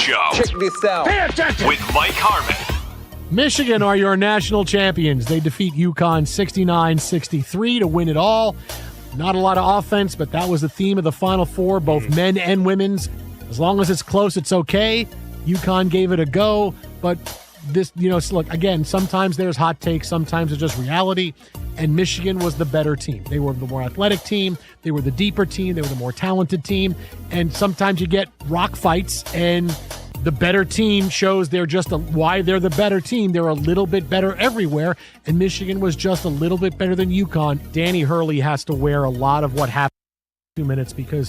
Show. Check this out. Pay attention. With Mike Harmon. Michigan are your national champions. They defeat UConn 69-63 to win it all. Not a lot of offense, but that was the theme of the Final Four, both men and women's. As long as it's close, it's okay. UConn gave it a go, but this, look, again, sometimes there's hot takes, sometimes it's just reality, and Michigan was the better team. They were the more athletic team, they were the deeper team, they were the more talented team, and sometimes you get rock fights, and the better team shows why they're the better team. They're a little bit better everywhere, and Michigan was just a little bit better than UConn. Danny Hurley has to wear a lot of what happened in 2 minutes because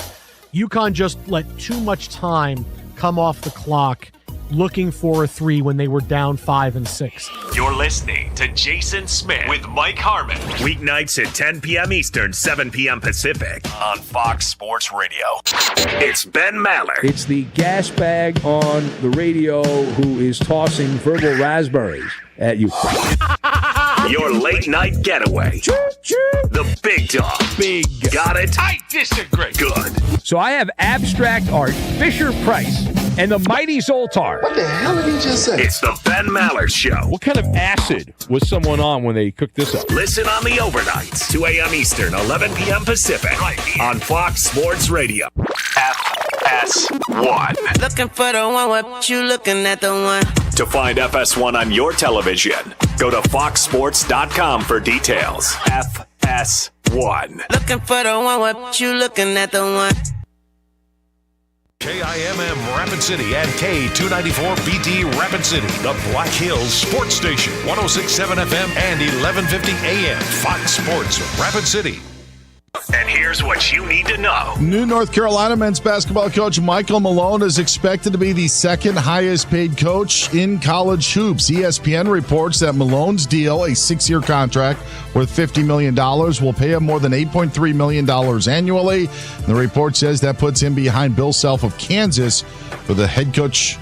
UConn just let too much time come off the clock looking for a three when they were down 5 and 6. You're listening to Jason Smith with Mike Harmon. Weeknights at 10 p.m. Eastern, 7 p.m. Pacific on Fox Sports Radio. It's Ben Maller. It's the gas bag on the radio who is tossing verbal raspberries at you. Your late night getaway. The big dog. Big. Got it? I disagree. Good. So I have abstract art, Fisher-Price, and the mighty Zoltar. What the hell did he just say? It's the Ben Maller Show. What kind of acid was someone on when they cooked this up? Listen on the overnights, 2 a.m. Eastern, 11 p.m. Pacific, right here on Fox Sports Radio. FS1. Looking for the one, what you looking at the one? To find FS1 on your television, go to foxsports.com for details. FS1. Looking for the one, what you looking at the one? KIMM Rapid City and K294BT Rapid City, the Black Hills Sports Station, 106.7 FM and 1150 AM. Fox Sports Rapid City. And here's what you need to know. New North Carolina men's basketball coach Michael Malone is expected to be the second highest paid coach in college hoops. ESPN reports that Malone's deal, a 6-year contract worth $50 million, will pay him more than $8.3 million annually. The report says that puts him behind Bill Self of Kansas for the head coach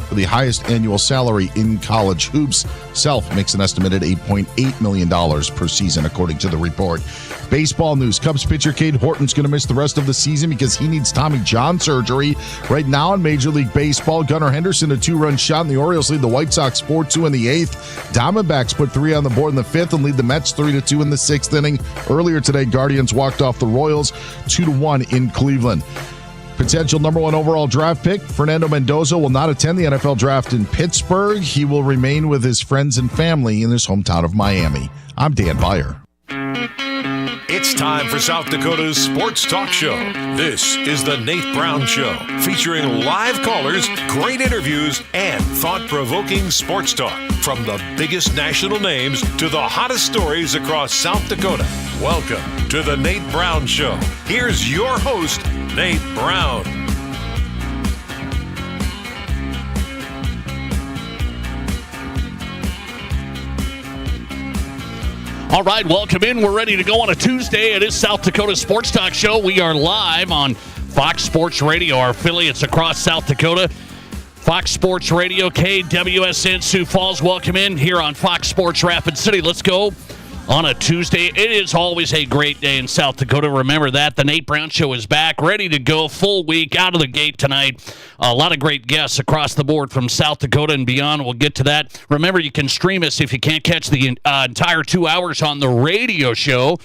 for the highest annual salary in college hoops. Self makes an estimated $8.8 million per season, according to the report. Baseball news. Cubs pitcher Cade Horton's going to miss the rest of the season because he needs Tommy John surgery. Right now in Major League Baseball, Gunnar Henderson, a 2-run shot, and the Orioles lead the White Sox 4-2 in the 8th. Diamondbacks put 3 on the board in the 5th and lead the Mets 3-2 in the 6th inning. Earlier today, Guardians walked off the Royals 2-1 in Cleveland. Potential number 1 overall draft pick, Fernando Mendoza, will not attend the NFL draft in Pittsburgh. He will remain with his friends and family in his hometown of Miami. I'm Dan Beyer. It's time for South Dakota's Sports Talk Show. This is the Nate Brown Show, featuring live callers, great interviews, and thought-provoking sports talk. From the biggest national names to the hottest stories across South Dakota. Welcome to the Nate Brown Show. Here's your host, Nate Brown. All right, welcome in. We're ready to go on a Tuesday. It is South Dakota Sports Talk Show. We are live on Fox Sports Radio, our affiliates across South Dakota. Fox Sports Radio, KWSN Sioux Falls. Welcome in here on Fox Sports Rapid City. Let's go on a Tuesday. It is always a great day in South Dakota. Remember that. The Nate Brown Show is back, ready to go, full week, out of the gate tonight. A lot of great guests across the board from South Dakota and beyond. We'll get to that. Remember, you can stream us if you can't catch the entire 2 hours on the radio show.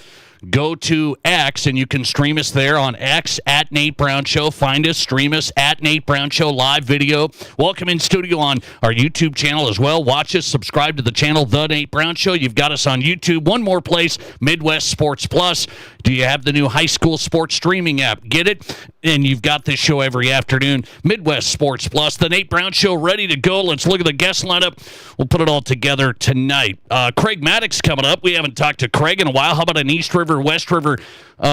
Go to X, and you can stream us there on X, at Nate Brown Show. Find us, stream us, at Nate Brown Show, live video. Welcome in studio on our YouTube channel as well. Watch us, subscribe to the channel, The Nate Brown Show. You've got us on YouTube. One more place, Midwest Sports Plus. Do you have the new high school sports streaming app? Get it? And you've got this show every afternoon, Midwest Sports Plus. The Nate Brown Show, ready to go. Let's look at the guest lineup. We'll put it all together tonight. Craig Maddox coming up. We haven't talked to Craig in a while. How about an East River, West River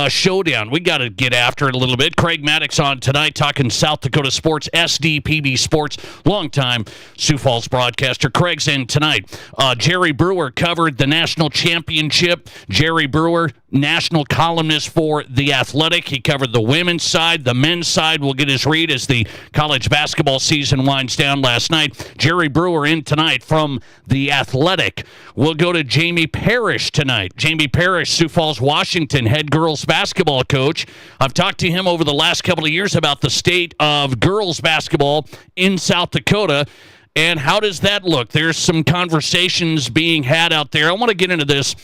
showdown? We got to get after it a little bit. Craig Maddox on tonight talking South Dakota sports, SDPB Sports, longtime Sioux Falls broadcaster. Craig's in tonight. Jerry Brewer covered the national championship. Jerry Brewer, national columnist for The Athletic. He covered the women's side. The men's side will get his read as the college basketball season winds down last night. Jerry Brewer in tonight from The Athletic. We'll go to Jamie Parrish tonight. Jamie Parrish, Sioux Falls Washington head girls basketball coach. I've talked to him over the last couple of years about the state of girls basketball in South Dakota. And how does that look? There's some conversations being had out there. I want to get into this.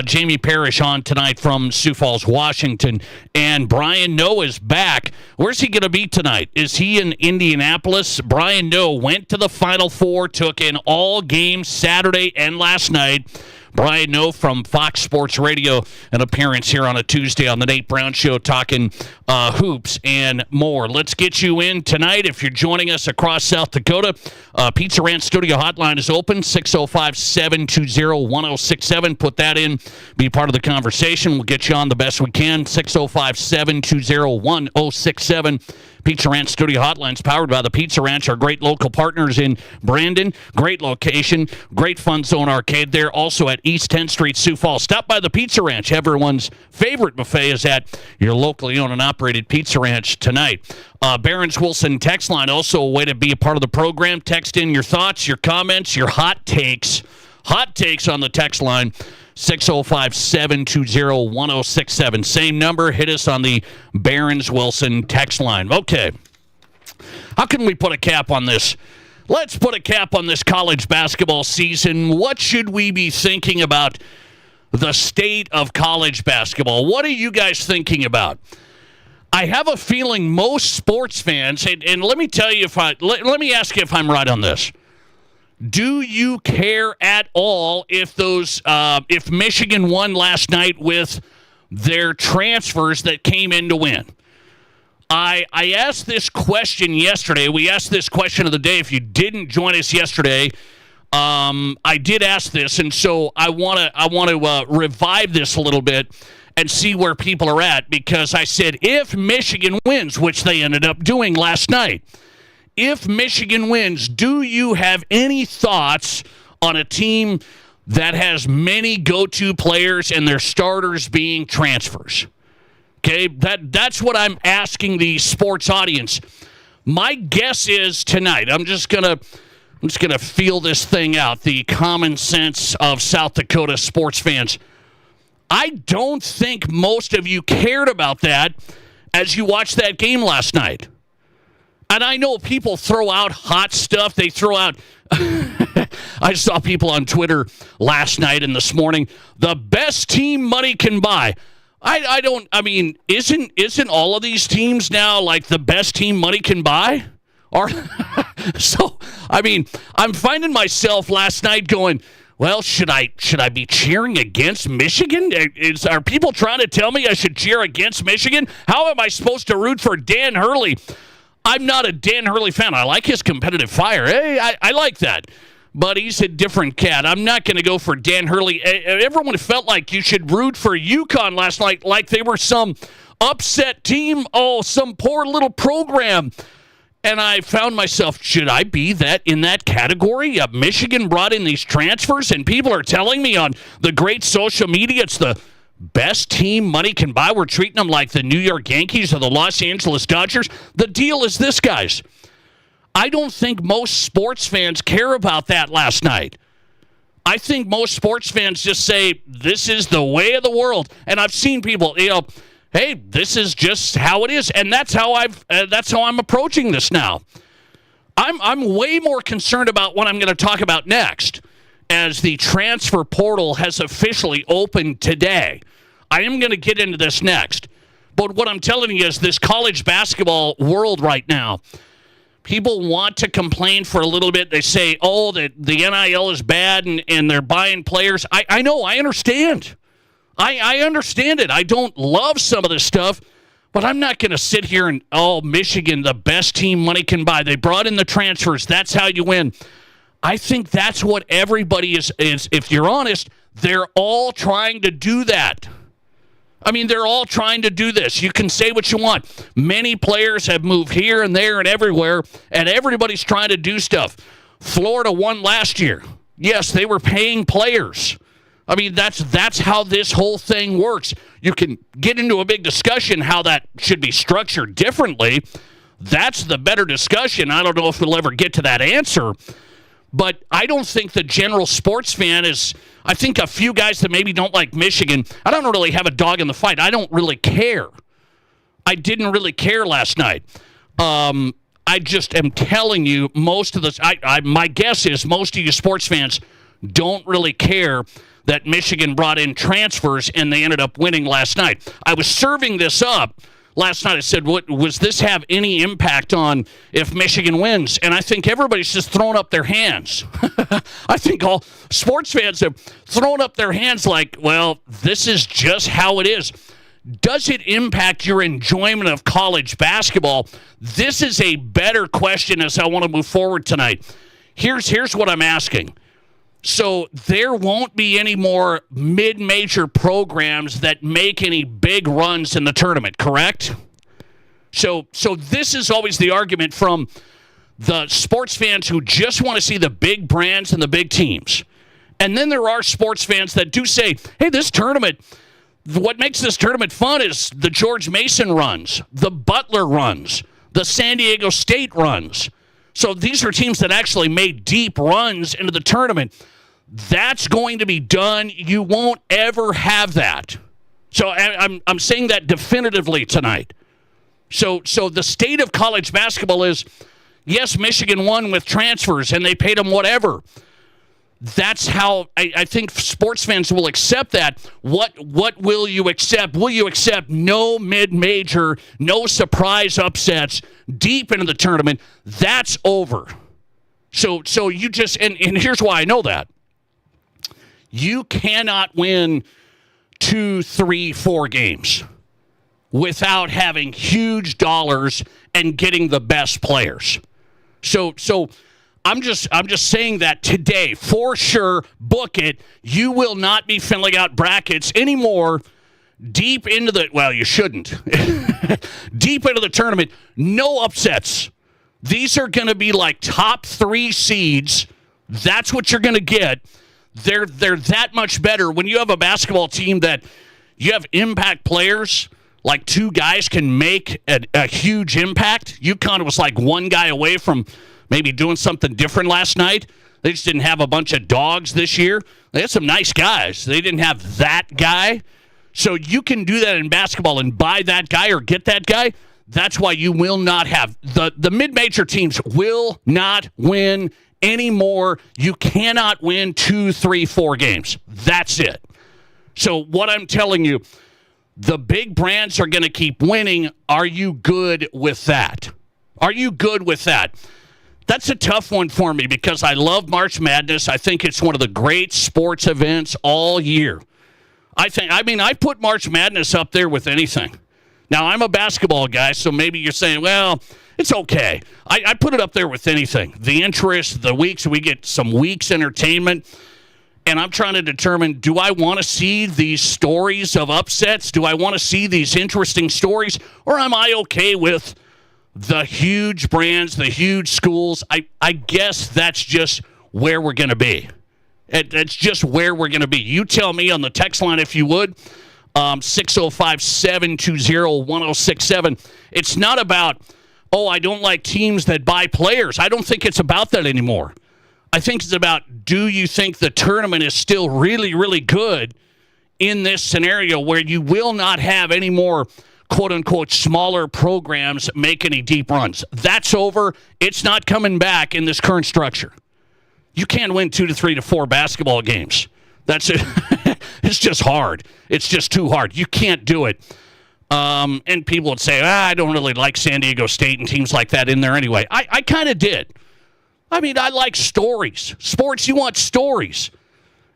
Jamie Parrish on tonight from Sioux Falls, Washington. And Brian Noe is back. Where's he going to be tonight? Is he in Indianapolis? Brian Noe went to the Final Four, took in all games Saturday and last night. Brian Noe from Fox Sports Radio, an appearance here on a Tuesday on the Nate Brown Show, talking hoops and more. Let's get you in tonight. If you're joining us across South Dakota, Pizza Ranch Studio Hotline is open, 605-720-1067. Put that in, be part of the conversation. We'll get you on the best we can, 605-720-1067. Pizza Ranch Studio Hotline is powered by the Pizza Ranch, our great local partners in Brandon. Great location, great Fun Zone Arcade there. Also at East 10th Street, Sioux Falls. Stop by the Pizza Ranch. Everyone's favorite buffet is at your locally owned and operated Pizza Ranch tonight. Barron's Wilson text line, also a way to be a part of the program. Text in your thoughts, your comments, your hot takes. Hot takes on the text line. 605-720-1067. Same number. Hit us on the Barron's Wilson text line. Okay. How can we put a cap on this? Let's put a cap on this college basketball season. What should we be thinking about the state of college basketball? What are you guys thinking about? I have a feeling most sports fans, and let me tell you let me ask you if I'm right on this. Do you care at all if if Michigan won last night with their transfers that came in to win? I asked this question yesterday. We asked this question of the day. If you didn't join us yesterday, I did ask this, and so I want to revive this a little bit and see where people are at, because I said if Michigan wins, which they ended up doing last night. If Michigan wins, do you have any thoughts on a team that has many go-to players and their starters being transfers? Okay, that's what I'm asking the sports audience. My guess is tonight, I'm just gonna feel this thing out, the common sense of South Dakota sports fans. I don't think most of you cared about that as you watched that game last night. And I know people throw out hot stuff. They throw out, I saw people on Twitter last night and this morning, the best team money can buy. Isn't all of these teams now like the best team money can buy? I'm finding myself last night going, well, should I be cheering against Michigan? Are people trying to tell me I should cheer against Michigan? How am I supposed to root for Dan Hurley? I'm not a Dan Hurley fan. I like his competitive fire. Hey, I like that. But he's a different cat. I'm not going to go for Dan Hurley. Everyone felt like you should root for UConn last night, like they were some upset team. Oh, some poor little program. And I found myself, should I be in that category? Michigan brought in these transfers, and people are telling me on the great social media it's the best team money can buy. We're treating them like the New York Yankees or the Los Angeles Dodgers. The deal is this, guys. I don't think most sports fans care about that last night. I think most sports fans just say, this is the way of the world. And I've seen people, hey, this is just how it is. And that's how I'm approaching this now. I'm way more concerned about what I'm going to talk about next, as the transfer portal has officially opened today. I am going to get into this next. But what I'm telling you is this college basketball world right now, people want to complain for a little bit. They say, oh, that the NIL is bad and they're buying players. I know, I understand. I understand it. I don't love some of this stuff, but I'm not going to sit here and, Michigan, the best team money can buy. They brought in the transfers. That's how you win. I think that's what everybody is. If you're honest, they're all trying to do that. I mean, they're all trying to do this. You can say what you want. Many players have moved here and there and everywhere, and everybody's trying to do stuff. Florida won last year. Yes, they were paying players. I mean, that's how this whole thing works. You can get into a big discussion how that should be structured differently. That's the better discussion. I don't know if we'll ever get to that answer. But I don't think the general sports fan is, I think a few guys that maybe don't like Michigan, I don't really have a dog in the fight. I don't really care. I didn't really care last night. I just am telling you, most of this, my guess is most of you sports fans don't really care that Michigan brought in transfers and they ended up winning last night. I was serving this up last night. I said, was this have any impact on if Michigan wins? And I think everybody's just thrown up their hands. I think all sports fans have thrown up their hands like, well, this is just how it is. Does it impact your enjoyment of college basketball? This is a better question as I want to move forward tonight. Here's what I'm asking. So there won't be any more mid-major programs that make any big runs in the tournament, correct? So this is always the argument from the sports fans who just want to see the big brands and the big teams. And then there are sports fans that do say, hey, this tournament, what makes this tournament fun is the George Mason runs, the Butler runs, the San Diego State runs. So these are teams that actually made deep runs into the tournament. That's going to be done. You won't ever have that. So I'm saying that definitively tonight. So the state of college basketball is, yes, Michigan won with transfers and they paid them whatever. That's how I think sports fans will accept that. What will you accept? Will you accept no mid-major, no surprise upsets deep into the tournament? That's over. So you just, and here's why I know that. You cannot win 2, 3, 4 games without having huge dollars and getting the best players. So I'm just saying that today, for sure, book it. You will not be filling out brackets anymore deep into the, well, you shouldn't. Deep into the tournament, no upsets. These are going to be like top 3 seeds. That's what you're going to get. They're that much better. When you have a basketball team that you have impact players, like 2 guys can make a huge impact. UConn was like 1 guy away from maybe doing something different last night. They just didn't have a bunch of dogs this year. They had some nice guys. They didn't have that guy. So you can do that in basketball and buy that guy or get that guy. That's why you will not have the mid-major teams will not win anymore. You cannot win 2, 3, 4 games. That's it. So what I'm telling you, the big brands are going to keep winning. Are you good with that? Are you good with that? That's a tough one for me because I love March Madness. I think it's one of the great sports events all year. I put March Madness up there with anything. Now, I'm a basketball guy, so maybe you're saying, well, it's okay. I put it up there with anything. The interest, the weeks, we get some weeks entertainment, and I'm trying to determine, do I want to see these stories of upsets? Do I want to see these interesting stories? Or am I okay with the huge brands, the huge schools? I guess that's just where we're going to be. It's just where we're going to be. You tell me on the text line if you would. 605-720-1067. It's not about, I don't like teams that buy players. I don't think it's about that anymore. I think it's about, do you think the tournament is still really, really good in this scenario where you will not have any more quote-unquote smaller programs make any deep runs? That's over. It's not coming back in this current structure. You can't win 2 to 3 to 4 basketball games. That's it. It's just hard. It's just too hard. You can't do it. And people would say, I don't really like San Diego State and teams like that in there anyway. I kind of did. I mean, I like stories. Sports, you want stories.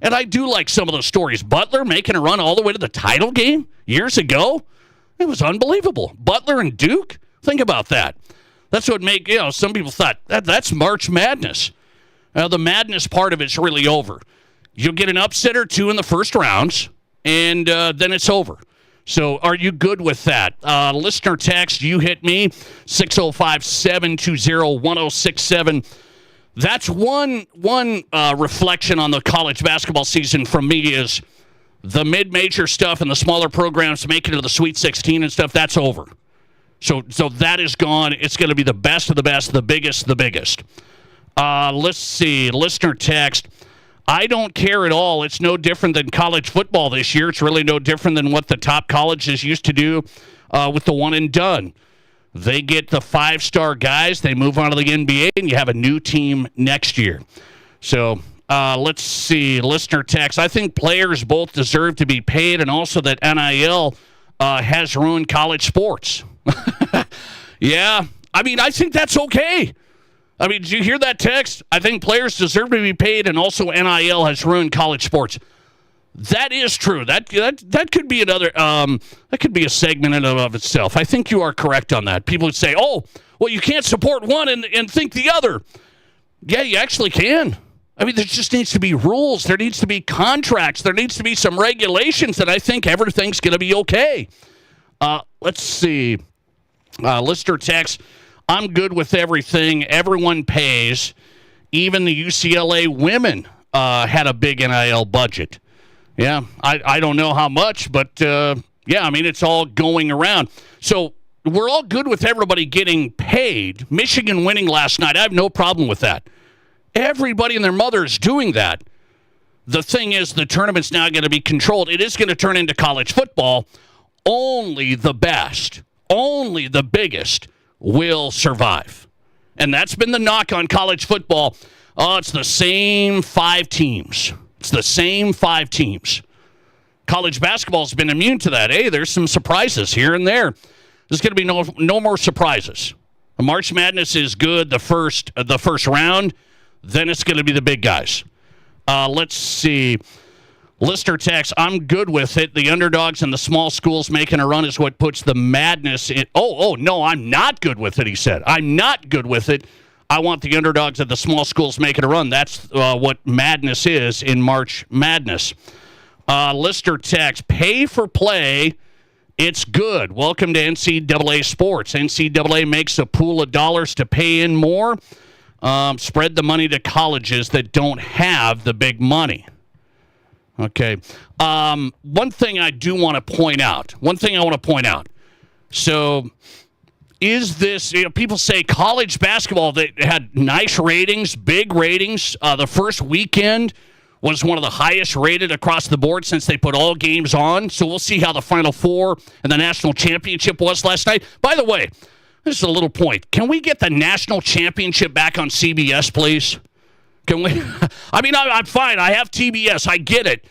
And I do like some of those stories. Butler making a run all the way to the title game years ago. It was unbelievable. Butler and Duke, think about that. That's what some people thought, that's March Madness. The madness part of it's really over. You'll get an upset or 2 in the first rounds, and then it's over. So are you good with that? Listener text, you hit me, 605-720-1067. That's one reflection on the college basketball season from me is the mid-major stuff and the smaller programs making it to the Sweet 16 and stuff, that's over. So that is gone. It's going to be the best of the best, the biggest. Let's see. Listener text. I don't care at all. It's no different than college football this year. It's really no different than what the top colleges used to do with the one and done. They get the 5-star guys. They move on to the NBA, and you have a new team next year. So let's see. Listener text. I think players both deserve to be paid, and also that NIL has ruined college sports. Yeah. I mean, I think that's okay. I mean, did you hear that text? I think players deserve to be paid, and also NIL has ruined college sports. That is true. That could be another. That could be a segment in and of itself. I think you are correct on that. People would say, "Oh, well, you can't support one and think the other." Yeah, you actually can. I mean, there just needs to be rules. There needs to be contracts. There needs to be some regulations, and I think everything's going to be okay. Let's see. Listener text. I'm good with everything. Everyone pays. Even the UCLA women had a big NIL budget. Yeah, I don't know how much, but yeah, I mean, it's all going around. So we're all good with everybody getting paid. Michigan winning last night, I have no problem with that. Everybody and their mother is doing that. The thing is, the tournament's now going to be controlled. It is going to turn into college football. Only the best, only the biggest will survive. And that's been the knock on college football. Oh, it's the same 5 teams. It's the same 5 teams. College basketball's been immune to that. Hey, there's some surprises here and there. There's going to be no more surprises. The March Madness is good the first round. Then it's going to be the big guys. Let's see. Listener text, I'm good with it. The underdogs and the small schools making a run is what puts the madness in. Oh, no, I'm not good with it, he said. I'm not good with it. I want the underdogs and the small schools making a run. That's what madness is in March Madness. Listener text, pay for play. It's good. Welcome to NCAA Sports. NCAA makes a pool of dollars to pay in more. Spread the money to colleges that don't have the big money. Okay. One thing I do want to point out. So, is this, people say college basketball, they had nice ratings, big ratings. The first weekend was one of the highest rated across the board since they put all games on. So we'll see how the Final Four and the national championship was last night. By the way, this is a little point. Can we get the national championship back on CBS, please? Can we? I mean, I'm fine. I have TBS. I get it.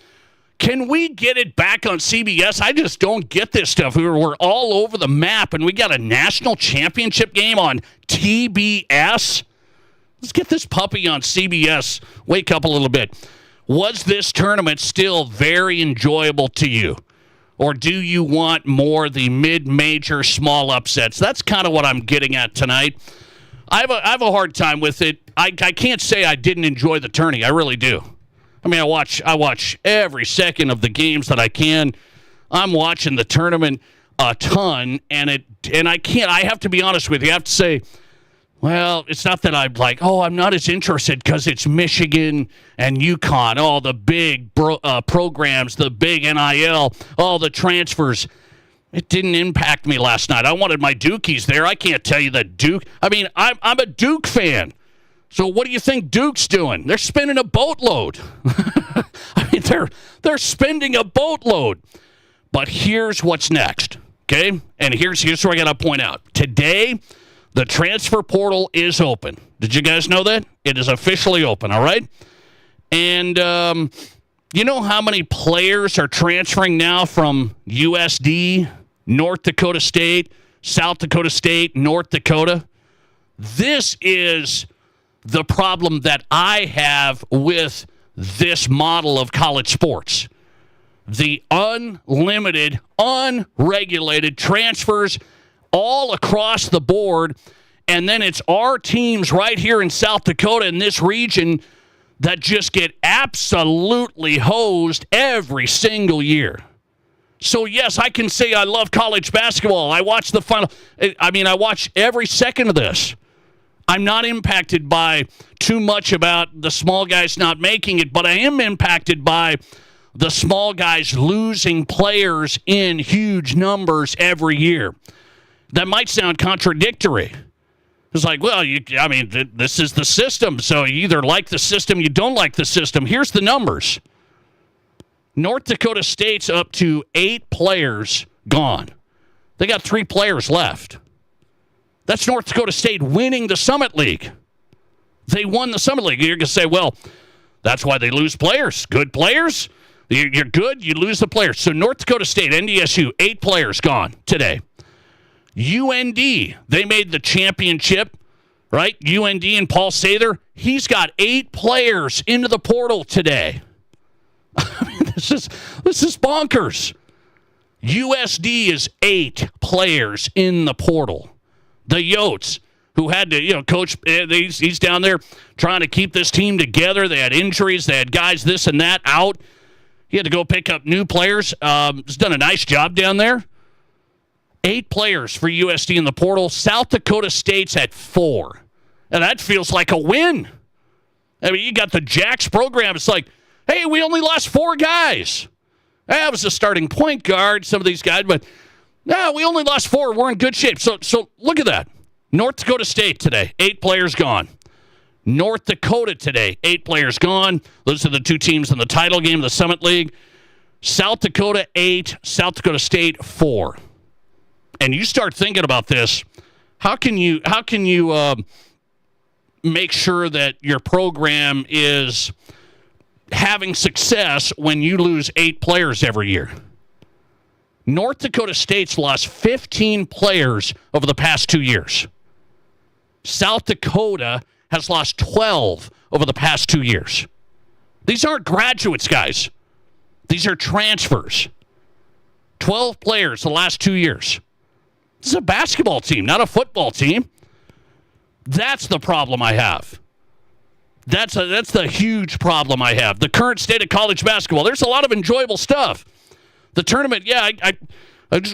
Can we get it back on CBS? I just don't get this stuff. We're all over the map, and we got a national championship game on TBS. Let's get this puppy on CBS. Wake up a little bit. Was this tournament still very enjoyable to you? Or do you want more the mid-major small upsets? That's kind of what I'm getting at tonight. I have a hard time with it. I can't say I didn't enjoy the tourney. I really do. I mean, I watch every second of the games that I can. I'm watching the tournament a ton, and I have to be honest with you. I have to say, well, it's not that I'm like, I'm not as interested because it's Michigan and UConn, all the big programs, the big NIL, all the transfers. It didn't impact me last night. I wanted my Dukies there. I can't tell you that Duke. I mean, I'm a Duke fan. So what do you think Duke's doing? They're spending a boatload. I mean, they're spending a boatload. But here's what's next, okay? And here's where I got to point out. Today, the transfer portal is open. Did you guys know that? It is officially open, all right? And you know how many players are transferring now from USD, North Dakota State, South Dakota State, North Dakota? This is the problem that I have with this model of college sports. The unlimited, unregulated transfers all across the board, and then it's our teams right here in South Dakota in this region that just get absolutely hosed every single year. So, yes, I can say I love college basketball. I watch the final. I watch every second of this. I'm not impacted by too much about the small guys not making it, but I am impacted by the small guys losing players in huge numbers every year. That might sound contradictory, It's like, well, this is the system. So you either like the system, you don't like the system. Here's the numbers. North Dakota State's up to 8 players gone. They got 3 players left. That's North Dakota State winning the Summit League. They won the Summit League. You're going to say, well, that's why they lose players. Good players. You're good, you lose the players. So North Dakota State, NDSU, 8 players gone today. UND, they made the championship, right? UND and Paul Sather, he's got 8 players into the portal today. I mean, this is bonkers. USD is 8 players in the portal. The Yotes, who had to, coach, he's down there trying to keep this team together. They had injuries. They had guys this and that out. He had to go pick up new players. He's done a nice job down there. 8 players for USD in the portal. South Dakota State's at 4. And that feels like a win. I mean, you got the Jacks program. It's like, hey, we only lost 4 guys. That was a starting point guard, some of these guys, but no, we only lost 4. We're in good shape. So look at that. North Dakota State today, 8 players gone. North Dakota today, 8 players gone. Those are the 2 teams in the title game of the Summit League. South Dakota, 8. South Dakota State, 4. And you start thinking about this. How can you make sure that your program is having success when you lose 8 players every year? North Dakota State's lost 15 players over the past 2 years. South Dakota has lost 12 over the past 2 years. These aren't graduates, guys. These are transfers. 12 players the last 2 years. This is a basketball team, not a football team. That's the problem I have. That's the huge problem I have. The current state of college basketball. There's a lot of enjoyable stuff. The tournament,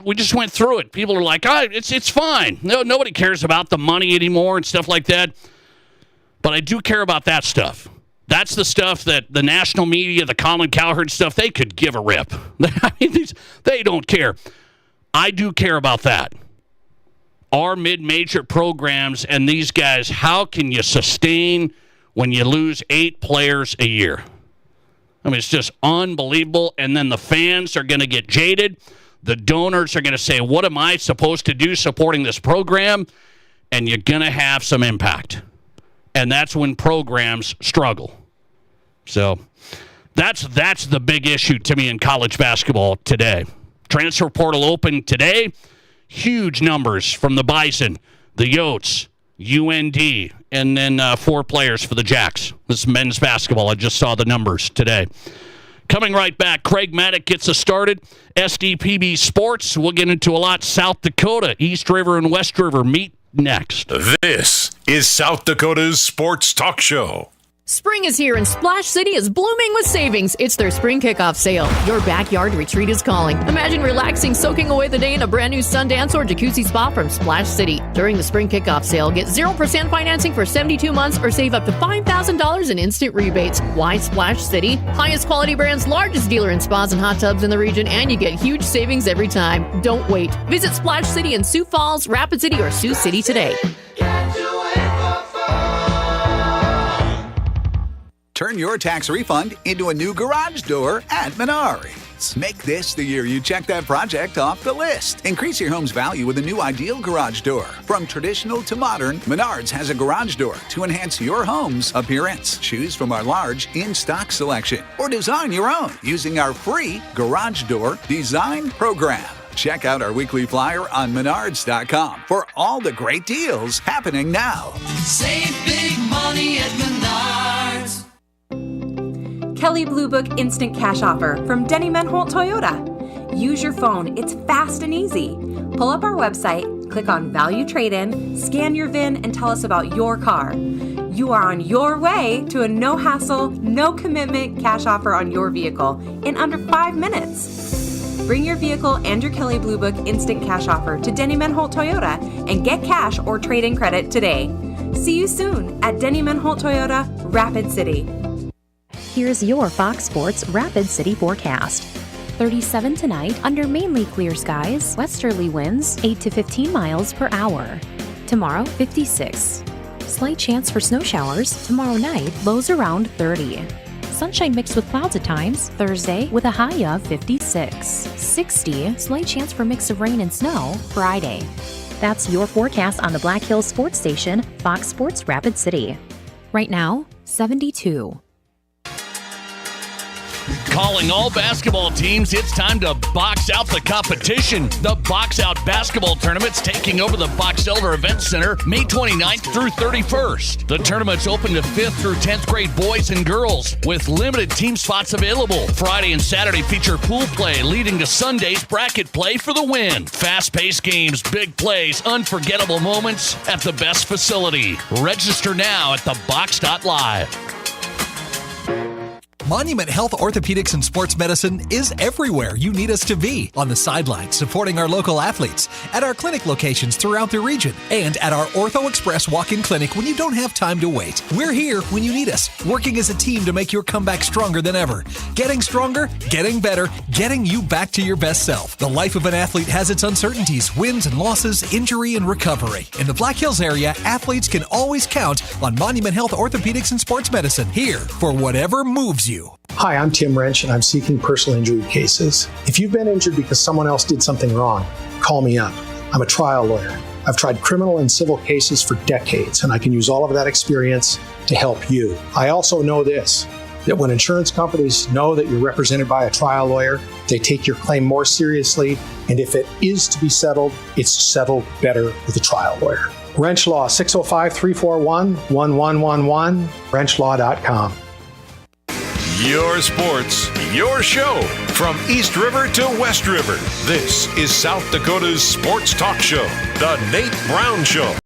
we just went through it. People are like, it's fine. No, nobody cares about the money anymore and stuff like that. But I do care about that stuff. That's the stuff that the national media, the Colin Cowherd stuff, they could give a rip. I mean, they don't care. I do care about that. Our mid-major programs and these guys, how can you sustain when you lose 8 players a year? I mean, it's just unbelievable. And then the fans are going to get jaded. The donors are going to say, what am I supposed to do supporting this program? And you're going to have some impact. And that's when programs struggle. So that's the big issue to me in college basketball today. Transfer portal open today. Huge numbers from the Bison, the Yotes, UND, and then 4 players for the Jacks. This is men's basketball. I just saw the numbers today. Coming right back, Craig Maddock gets us started. SDPB Sports. We'll get into a lot. South Dakota, East River, and West River meet next. This is South Dakota's Sports Talk Show. Spring is here and Splash City is blooming with savings. It's their spring kickoff sale. Your backyard retreat is calling. Imagine relaxing, soaking away the day in a brand new Sundance or jacuzzi spa from Splash City. During the spring kickoff sale, get 0% financing for 72 months or save up to $5,000 in instant rebates. Why Splash City? Highest quality brands, largest dealer in spas and hot tubs in the region, and you get huge savings every time. Don't wait. Visit Splash City in Sioux Falls, Rapid City, or Sioux City today. Turn your tax refund into a new garage door at Menards. Make this the year you check that project off the list. Increase your home's value with a new ideal garage door. From traditional to modern, Menards has a garage door to enhance your home's appearance. Choose from our large in-stock selection or design your own using our free Garage Door Design Program. Check out our weekly flyer on Menards.com for all the great deals happening now. Save big money at Menards. Kelley Blue Book Instant Cash Offer from Denny Menholt Toyota. Use your phone. It's fast and easy. Pull up our website, click on Value Trade-In, scan your VIN, and tell us about your car. You are on your way to a no-hassle, no-commitment cash offer on your vehicle in under 5 minutes. Bring your vehicle and your Kelley Blue Book Instant Cash Offer to Denny Menholt Toyota and get cash or trade-in credit today. See you soon at Denny Menholt Toyota, Rapid City. Here's your Fox Sports Rapid City forecast. 37 tonight under mainly clear skies, westerly winds 8 to 15 miles per hour. Tomorrow, 56. Slight chance for snow showers. Tomorrow night, lows around 30. Sunshine mixed with clouds at times. Thursday, with a high of 56. 60. Slight chance for mix of rain and snow. Friday. That's your forecast on the Black Hills Sports Station, Fox Sports Rapid City. Right now, 72. Calling all basketball teams, it's time to box out the competition. The Box Out Basketball Tournament's taking over the Box Elder Event Center May 29th through 31st. The tournament's open to 5th through 10th grade boys and girls with limited team spots available. Friday and Saturday feature pool play, leading to Sunday's bracket play for the win. Fast-paced games, big plays, unforgettable moments at the best facility. Register now at thebox.live. Monument Health Orthopedics and Sports Medicine is everywhere you need us to be. On the sidelines, supporting our local athletes, at our clinic locations throughout the region, and at our Ortho Express walk-in clinic when you don't have time to wait. We're here when you need us, working as a team to make your comeback stronger than ever. Getting stronger, getting better, getting you back to your best self. The life of an athlete has its uncertainties, wins and losses, injury and recovery. In the Black Hills area, athletes can always count on Monument Health Orthopedics and Sports Medicine, here for whatever moves you. Hi, I'm Tim Wrench, and I'm seeking personal injury cases. If you've been injured because someone else did something wrong, call me up. I'm a trial lawyer. I've tried criminal and civil cases for decades, and I can use all of that experience to help you. I also know this, that when insurance companies know that you're represented by a trial lawyer, they take your claim more seriously, and if it is to be settled, it's settled better with a trial lawyer. Wrench Law, 605-341-1111, wrenchlaw.com. Your sports, your show. From East River to West River, this is South Dakota's sports talk show, The Nate Brown Show.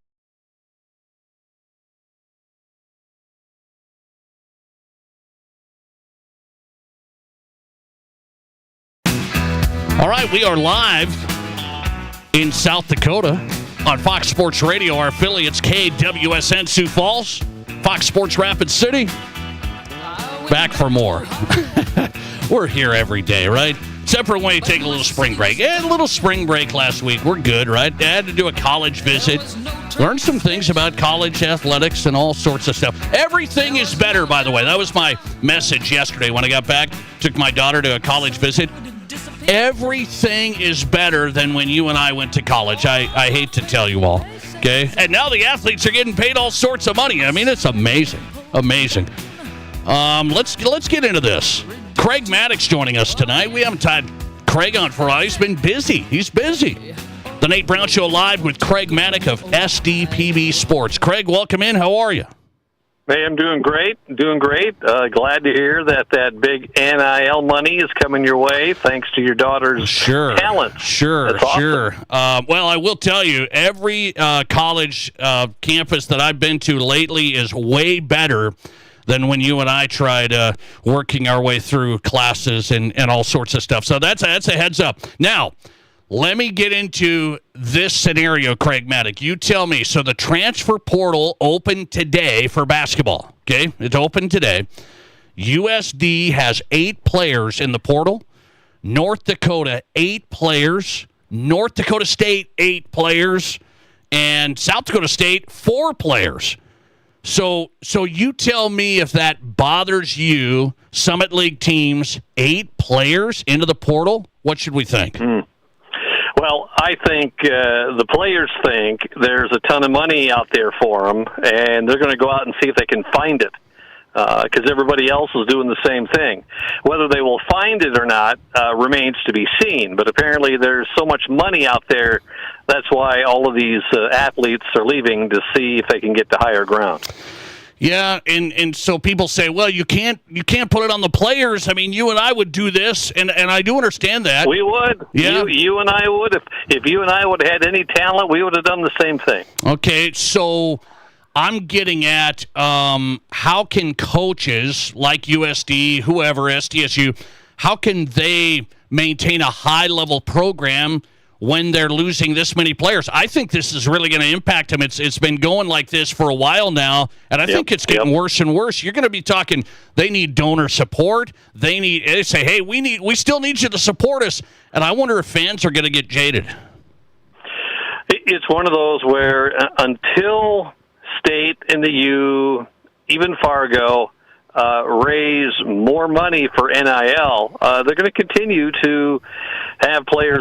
All right, we are live in South Dakota on Fox Sports Radio. Our affiliates, KWSN Sioux Falls, Fox Sports Rapid City. Back for more. We're here every day, right? Except for when you take a little spring break. A little spring break last week. We're good, right? I had to do a college visit. Learned some things about college athletics and all sorts of stuff. Everything is better, by the way. That was my message yesterday when I got back. Took my daughter to a college visit. Everything is better than when you and I went to college. I hate to tell you all. Okay? And now the athletes are getting paid all sorts of money. I mean, it's amazing. Amazing. Let's get into this. Craig Maddox joining us tonight. We haven't had Craig on for a while. He's been busy. He's busy. The Nate Brown Show live with Craig Maddox of SDPB Sports. Craig, welcome in. How are you? Hey, I'm doing great. Glad to hear that big NIL money is coming your way thanks to your daughter's talent. Sure. Well, I will tell you, every college campus that I've been to lately is way better than when you and I tried working our way through classes and all sorts of stuff. So that's a heads up. Now, let me get into this scenario, Craig Maddox. You tell me. So the transfer portal opened today for basketball. Okay? It's open today. USD has 8 players in the portal. North Dakota, 8 players. North Dakota State, 8 players. And South Dakota State, 4 players. So you tell me if that bothers you, Summit League teams, 8 players into the portal? What should we think? Well, I think the players think there's a ton of money out there for them, and they're going to go out and see if they can find it, because everybody else is doing the same thing. Whether they will find it or not remains to be seen, but apparently there's so much money out there, that's why all of these athletes are leaving to see if they can get to higher ground. Yeah, and so people say, well, you can't put it on the players. I mean, you and I would do this, and I do understand that. We would. Yeah. You and I would. If you and I would have had any talent, we would have done the same thing. Okay, so I'm getting at how can coaches like USD, whoever, SDSU, how can they maintain a high-level program when they're losing this many players? I think this is really going to impact them. It's been going like this for a while now, and I think it's getting worse and worse. You're going to be talking, they need donor support. They say, hey, we still need you to support us. And I wonder if fans are going to get jaded. It's one of those where until State and the U, even Fargo, raise more money for NIL, they're going to continue to have players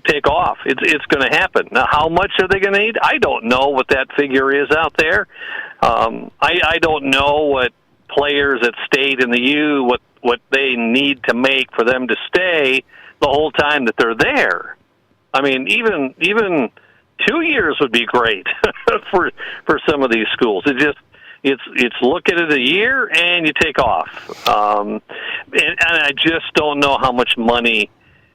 take off. It's going to happen. Now, how much are they going to need? I don't know what that figure is out there. I don't know what players at State and the U, what they need to make for them to stay the whole time that they're there. I mean, even 2 years would be great for some of these schools. It's look at it a year and you take off. And I just don't know how much money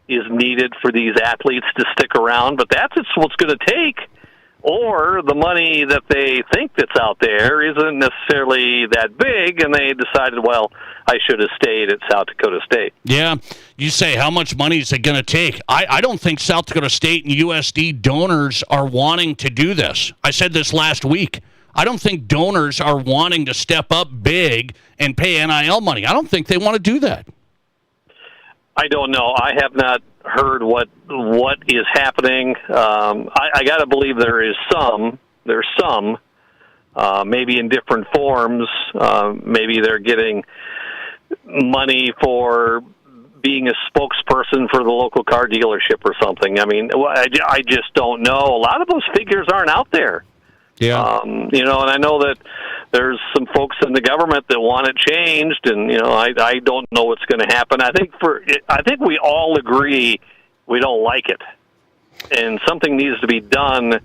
is needed for these athletes to stick around, but that's what's going to take. Or the money that they think that's out there isn't necessarily that big, and they decided, well, I should have stayed at South Dakota State. Yeah, you say how much money is it going to take? I don't think South Dakota State and USD donors are wanting to do this. I said this last week. I don't think donors are wanting to step up big and pay NIL money. I don't think they want to do that. I don't know. I have not heard what is happening. I got to believe there's some, maybe in different forms. Maybe they're getting money for being a spokesperson for the local car dealership or something. I mean, I just don't know. A lot of those figures aren't out there. Yeah. And I know that there's some folks in the government that want it changed, and I don't know what's going to happen. I think we all agree we don't like it, and something needs to be done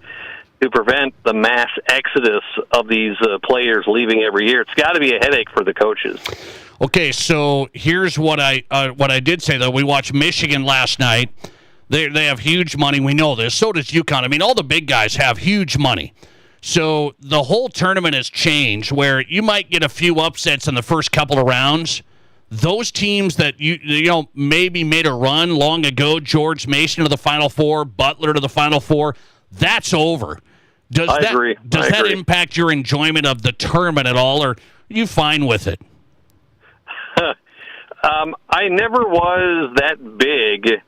to prevent the mass exodus of these players leaving every year. It's got to be a headache for the coaches. Okay, so here's what I did say though. We watched Michigan last night. They have huge money. We know this. So does UConn. I mean, all the big guys have huge money. So the whole tournament has changed where you might get a few upsets in the first couple of rounds. Those teams that you know maybe made a run long ago, George Mason to the Final Four, Butler to the Final Four, that's over. I agree. Does that impact your enjoyment of the tournament at all, or are you fine with it? I never was that big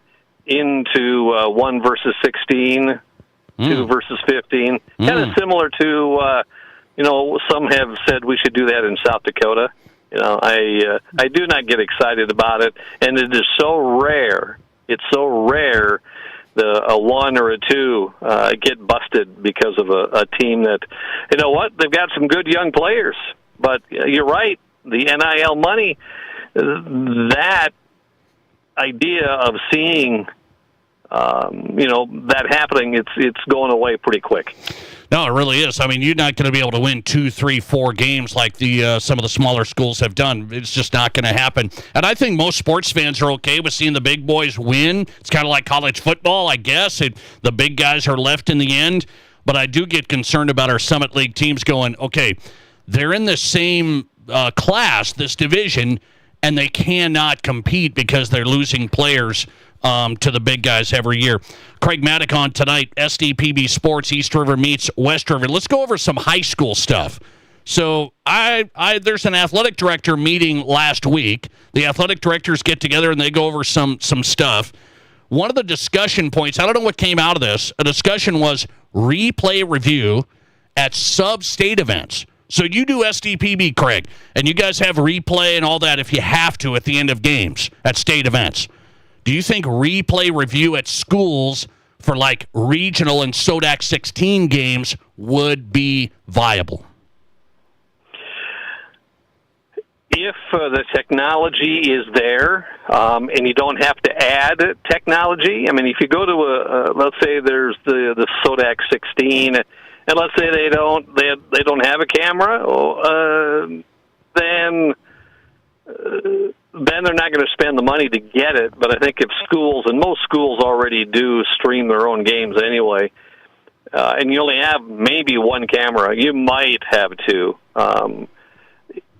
into 1 versus 16. 2 versus 15, kind of similar to, some have said we should do that in South Dakota. I do not get excited about it, and it is so rare. It's so rare a 1 or a 2 get busted because of a team that, they've got some good young players, but you're right, the NIL money, that idea of seeing that happening, it's going away pretty quick. No, it really is. I mean, you're not going to be able to win 2, 3, 4 games like some of the smaller schools have done. It's just not going to happen. And I think most sports fans are okay with seeing the big boys win. It's kind of like college football, I guess. The big guys are left in the end. But I do get concerned about our Summit League teams going, okay, they're in the same class, this division, and they cannot compete because they're losing players to the big guys every year. Craig Maddock on tonight, SDPB Sports, East River meets West River. Let's go over some high school stuff. So there's an athletic director meeting last week. The athletic directors get together and they go over some stuff. One of the discussion points, I don't know what came out of this, a discussion was replay review at sub-state events. So you do SDPB, Craig, and you guys have replay and all that if you have to at the end of games at state events. Do you think replay review at schools for like regional and SODAC 16 games would be viable? If the technology is there and you don't have to add technology, I mean, if you go to let's say there's the SODAC 16, and let's say they don't have a camera, then they're not going to spend the money to get it. But I think if schools, and most schools already do stream their own games anyway, and you only have maybe one camera, you might have two.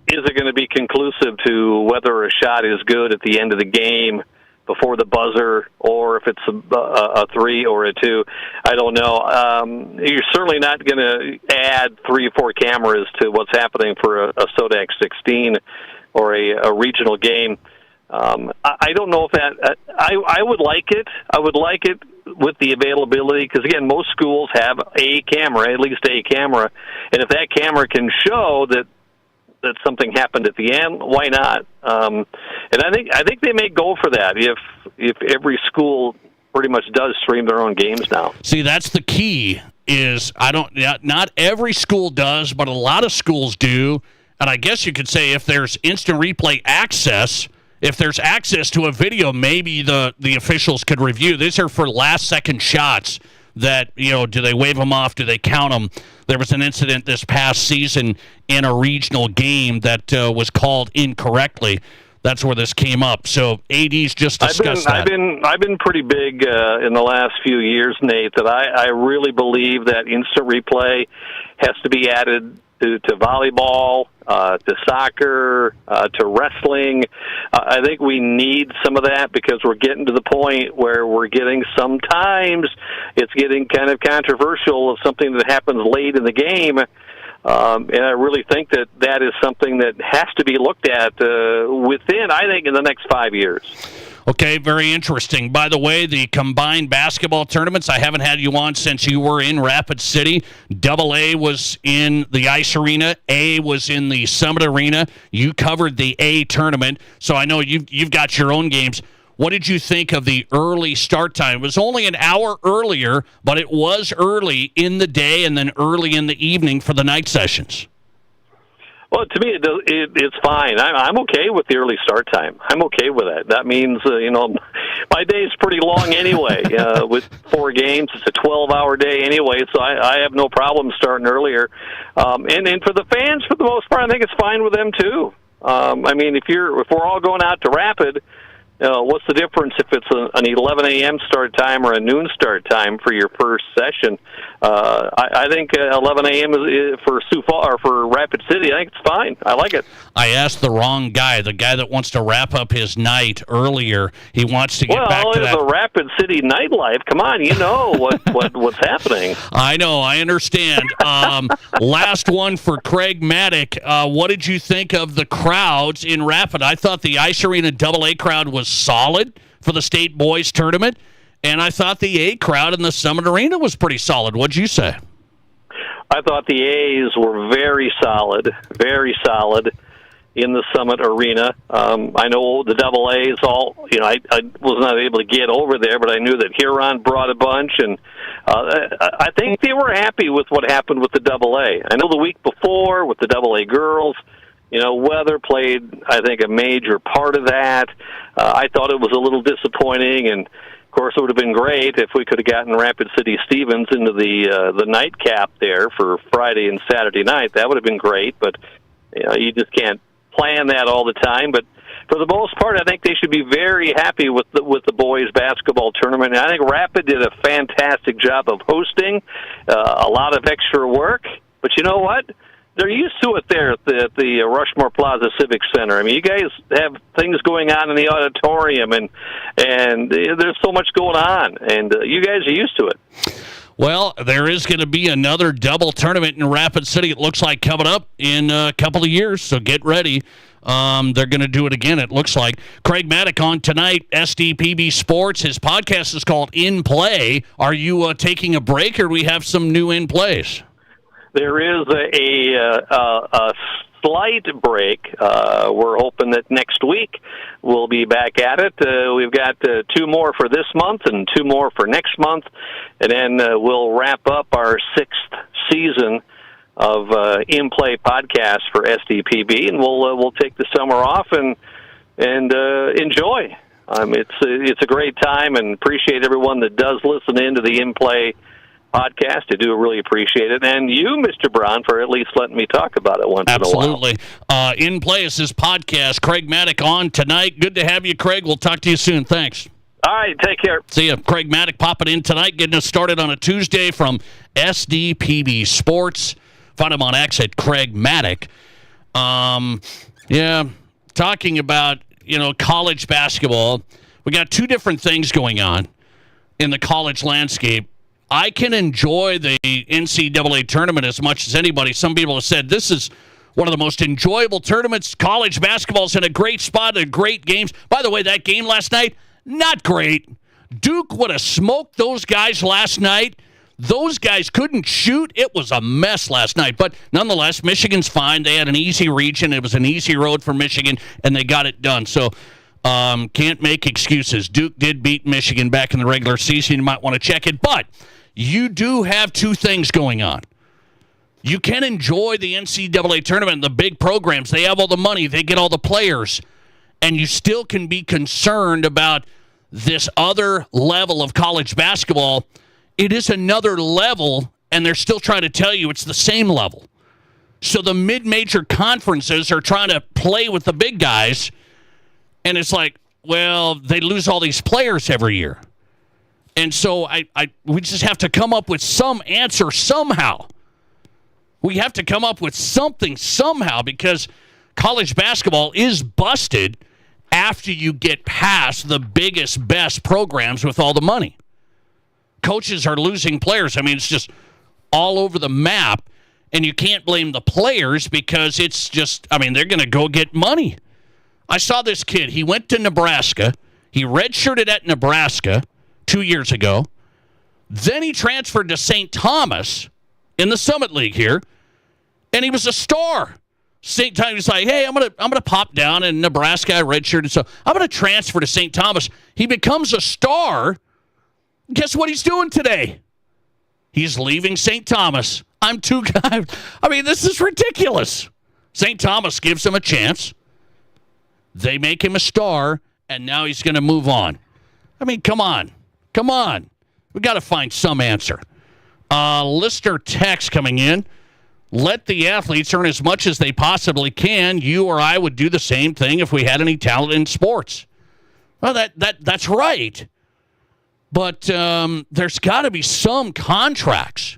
Is it going to be conclusive to whether a shot is good at the end of the game before the buzzer, or if it's a 3 or a 2? I don't know. You're certainly not going to add 3 or 4 cameras to what's happening for a SODAC 16 or a regional game. I don't know if that. I would like it. I would like it with the availability, because again, most schools have a camera, at least a camera, and if that camera can show that something happened at the end, why not? And I think they may go for that if every school pretty much does stream their own games now. See, that's the key. Is not every school does, but a lot of schools do. And I guess you could say if there's instant replay access, if there's access to a video, maybe the officials could review. These are for last-second shots that, do they wave them off? Do they count them? There was an incident this past season in a regional game that was called incorrectly. That's where this came up. So AD's just discussed that. I've been pretty big in the last few years, Nate, that I really believe that instant replay has to be added to volleyball, to soccer, to wrestling. I think we need some of that because we're getting to the point where sometimes it's getting kind of controversial of something that happens late in the game. And I really think that is something that has to be looked at within, I think, in the next 5 years. Okay, very interesting. By the way, the combined basketball tournaments, I haven't had you on since you were in Rapid City. AA was in the Ice Arena. A was in the Summit Arena. You covered the A tournament, so I know you've got your own games. What did you think of the early start time? It was only an hour earlier, but it was early in the day and then early in the evening for the night sessions. Well, to me, it's fine. I'm okay with the early start time. I'm okay with that. That means, my day is pretty long anyway. With 4 games, it's a 12-hour day anyway, so I have no problem starting earlier. And for the fans, for the most part, I think it's fine with them too. If we're all going out to Rapid, what's the difference if it's an 11 a.m. start time or a noon start time for your first session? I think 11 a.m. is for Sioux Falls or for Rapid City. I think it's fine. I like it. I asked the wrong guy, the guy that wants to wrap up his night earlier. He wants to get back to that. Well, the Rapid City nightlife. Come on, you know what's happening. I know. I understand. Last one for Craig Maddock. What did you think of the crowds in Rapid? I thought the Ice Arena AA crowd was solid for the state boys tournament, and I thought the A crowd in the Summit Arena was pretty solid. What'd you say? I thought the A's were very solid in the Summit Arena. I know the AA's all, I was not able to get over there, but I knew that Huron brought a bunch, and I think they were happy with what happened with the AA. I know the week before with the AA girls, weather played, I think, a major part of that. I thought it was a little disappointing, and of course it would have been great if we could have gotten Rapid City Stevens into the nightcap there for Friday and Saturday night. That would have been great, but you just can't plan that all the time. But for the most part, I think they should be very happy with the boys basketball tournament. And I think Rapid did a fantastic job of hosting, a lot of extra work. But you know what? They're used to it there at the Rushmore Plaza Civic Center. I mean, you guys have things going on in the auditorium, and there's so much going on, and you guys are used to it. Well, there is going to be another double tournament in Rapid City, it looks like, coming up in a couple of years, so get ready. They're going to do it again, it looks like. Craig Maddock on tonight, SDPB Sports. His podcast is called In Play. Are you taking a break, or do we have some new In Plays? There is a slight break. We're hoping that next week we'll be back at it. We've got 2 more for this month and 2 more for next month, and then we'll wrap up our 6th season of In Play podcast for SDPB, and we'll take the summer off and enjoy. It's a great time, and appreciate everyone that does listen in to the In Play podcast. I do really appreciate it. And you, Mr. Brown, for at least letting me talk about it once in a while. Absolutely. In Play is his podcast. Craig Maddock on tonight. Good to have you, Craig. We'll talk to you soon. Thanks. All right. Take care. See you. Craig Maddock popping in tonight, getting us started on a Tuesday from SDPB Sports. Find him on X at Craig Maddock. Talking about, college basketball. We got 2 different things going on in the college landscape. I can enjoy the NCAA tournament as much as anybody. Some people have said this is one of the most enjoyable tournaments. College basketball's in a great spot, and great games. By the way, that game last night, not great. Duke would have smoked those guys last night. Those guys couldn't shoot. It was a mess last night. But nonetheless, Michigan's fine. They had an easy region. It was an easy road for Michigan, and they got it done. So can't make excuses. Duke did beat Michigan back in the regular season. You might want to check it. But you do have two things going on. You can enjoy the NCAA tournament, the big programs. They have all the money. They get all the players. And you still can be concerned about this other level of college basketball. It is another level, and they're still trying to tell you it's the same level. So the mid-major conferences are trying to play with the big guys, and it's like, well, they lose all these players every year. And so we just have to come up with some answer somehow. We have to come up with something somehow because college basketball is busted after you get past the biggest, best programs with all the money. Coaches are losing players. I mean, it's just all over the map, and you can't blame the players because it's just, I mean, they're going to go get money. I saw this kid. He went to Nebraska. He redshirted at Nebraska 2 years ago. Then he transferred to St. Thomas in the Summit League here, and he was a star. St. Thomas was like, hey, I'm gonna pop down in Nebraska. I redshirted, so I'm going to transfer to St. Thomas. He becomes a star. Guess what he's doing today? He's leaving St. Thomas. I mean, this is ridiculous. St. Thomas gives him a chance. They make him a star, and now he's going to move on. I mean, come on. Come on. We got to find some answer. Listener text coming in. Let the athletes earn as much as they possibly can. You or I would do the same thing if we had any talent in sports. Well, that's right. But there's got to be some contracts.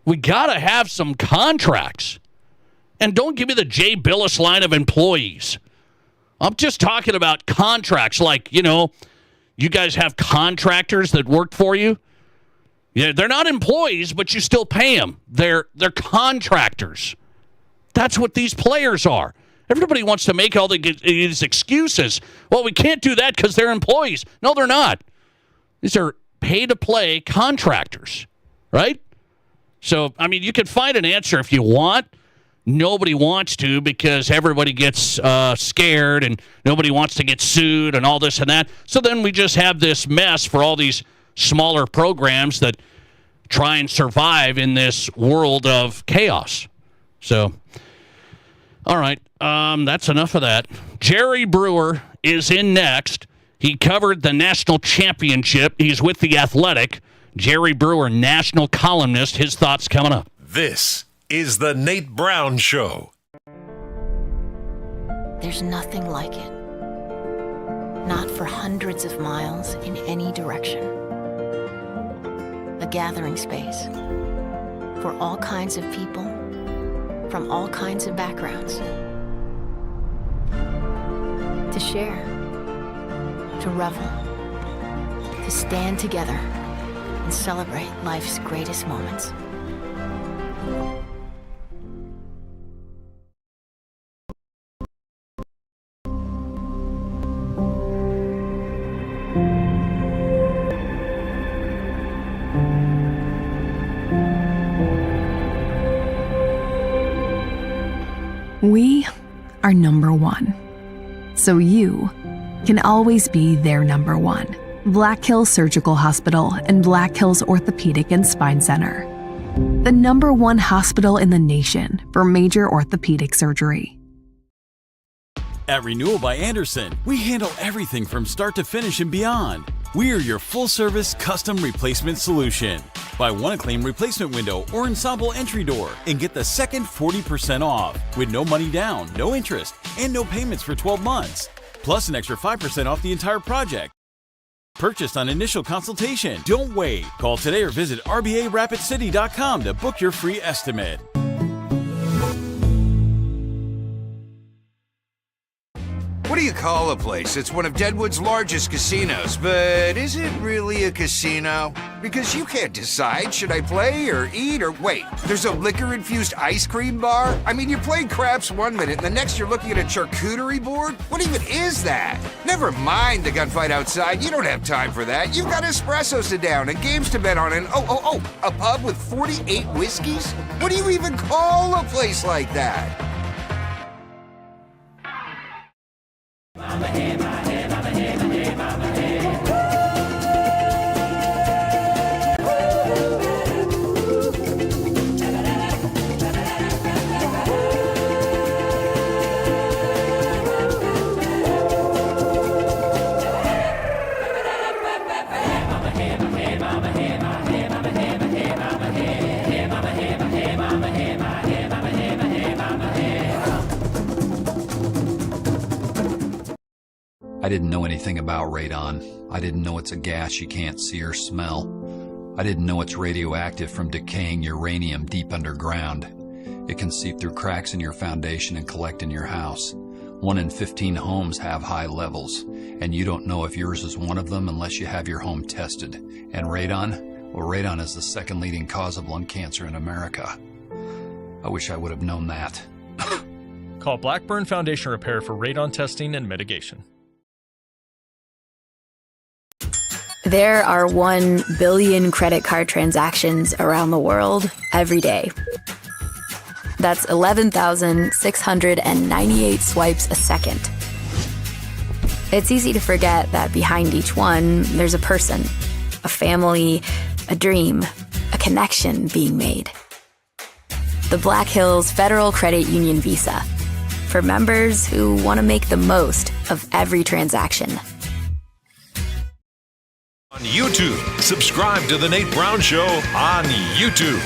We got to have some contracts. And don't give me the Jay Billis line of employees. I'm just talking about contracts like, you know, you guys have contractors that work for you. Yeah, they're not employees, but you still pay them. They're contractors. That's what these players are. Everybody wants to make all these excuses. Well, we can't do that because they're employees. No, they're not. These are pay-to-play contractors, right? So, I mean, you can find an answer if you want. Nobody wants to because everybody gets scared and nobody wants to get sued and all this and that. So then we just have this mess for all these smaller programs that try and survive in this world of chaos. So, all right, that's enough of that. Jerry Brewer is in next. He covered the national championship. He's with The Athletic. Jerry Brewer, national columnist. His thoughts coming up. This is the Nate Brown Show. There's nothing like it. Not for hundreds of miles in any direction. A gathering space for all kinds of people from all kinds of backgrounds. To share. To revel, to stand together and celebrate life's greatest moments. We are number one, so you can always be their number one. Black Hills Surgical Hospital and Black Hills Orthopedic and Spine Center. The number one hospital in the nation for major orthopedic surgery. At Renewal by Andersen, we handle everything from start to finish and beyond. We are your full-service custom replacement solution. Buy one Acclaim replacement window or ensemble entry door and get the second 40% off with no money down, no interest, and no payments for 12 months. Plus an extra 5% off the entire project. Purchased on initial consultation. Don't wait. Call today or visit RBARapidCity.com to book your free estimate. What do you call a place? It's one of Deadwood's largest casinos, but is it really a casino? Because you can't decide, should I play or eat or wait, there's a liquor-infused ice cream bar? I mean, you're playing craps 1 minute and the next you're looking at a charcuterie board? What even is that? Never mind the gunfight outside, you don't have time for that. You've got espressos to down and games to bet on and a pub with 48 whiskeys? What do you even call a place like that? I didn't know anything about radon. I didn't know it's a gas you can't see or smell. I didn't know it's radioactive from decaying uranium deep underground. It can seep through cracks in your foundation and collect in your house. 1 in 15 homes have high levels, and you don't know if yours is one of them unless you have your home tested. And radon? Well, radon is the second leading cause of lung cancer in America. I wish I would have known that. Call Blackburn Foundation Repair for radon testing and mitigation. There are 1 billion credit card transactions around the world every day. That's 11,698 swipes a second. It's easy to forget that behind each one, there's a person, a family, a dream, a connection being made. The Black Hills Federal Credit Union Visa, for members who want to make the most of every transaction. On YouTube, subscribe to The Nate Brown Show on YouTube.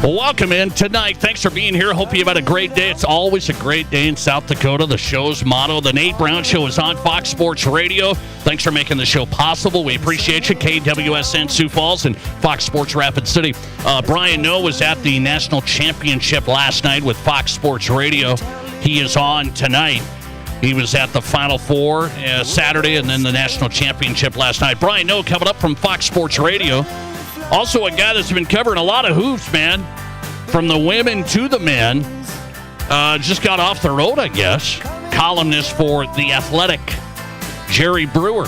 Well, welcome in tonight. Thanks for being here. Hope you've had a great day. It's always a great day in South Dakota. The show's motto, The Nate Brown Show, is on Fox Sports Radio. Thanks for making the show possible. We appreciate you. KWSN Sioux Falls and Fox Sports Rapid City. Brian Noe was at the National Championship last night with Fox Sports Radio. He is on tonight. He was at the Final Four Saturday and then the National Championship last night. Brian Noe coming up from Fox Sports Radio. Also a guy that's been covering a lot of hoops, man, from the women to the men. Just got off the road, I guess. Columnist for The Athletic, Jerry Brewer.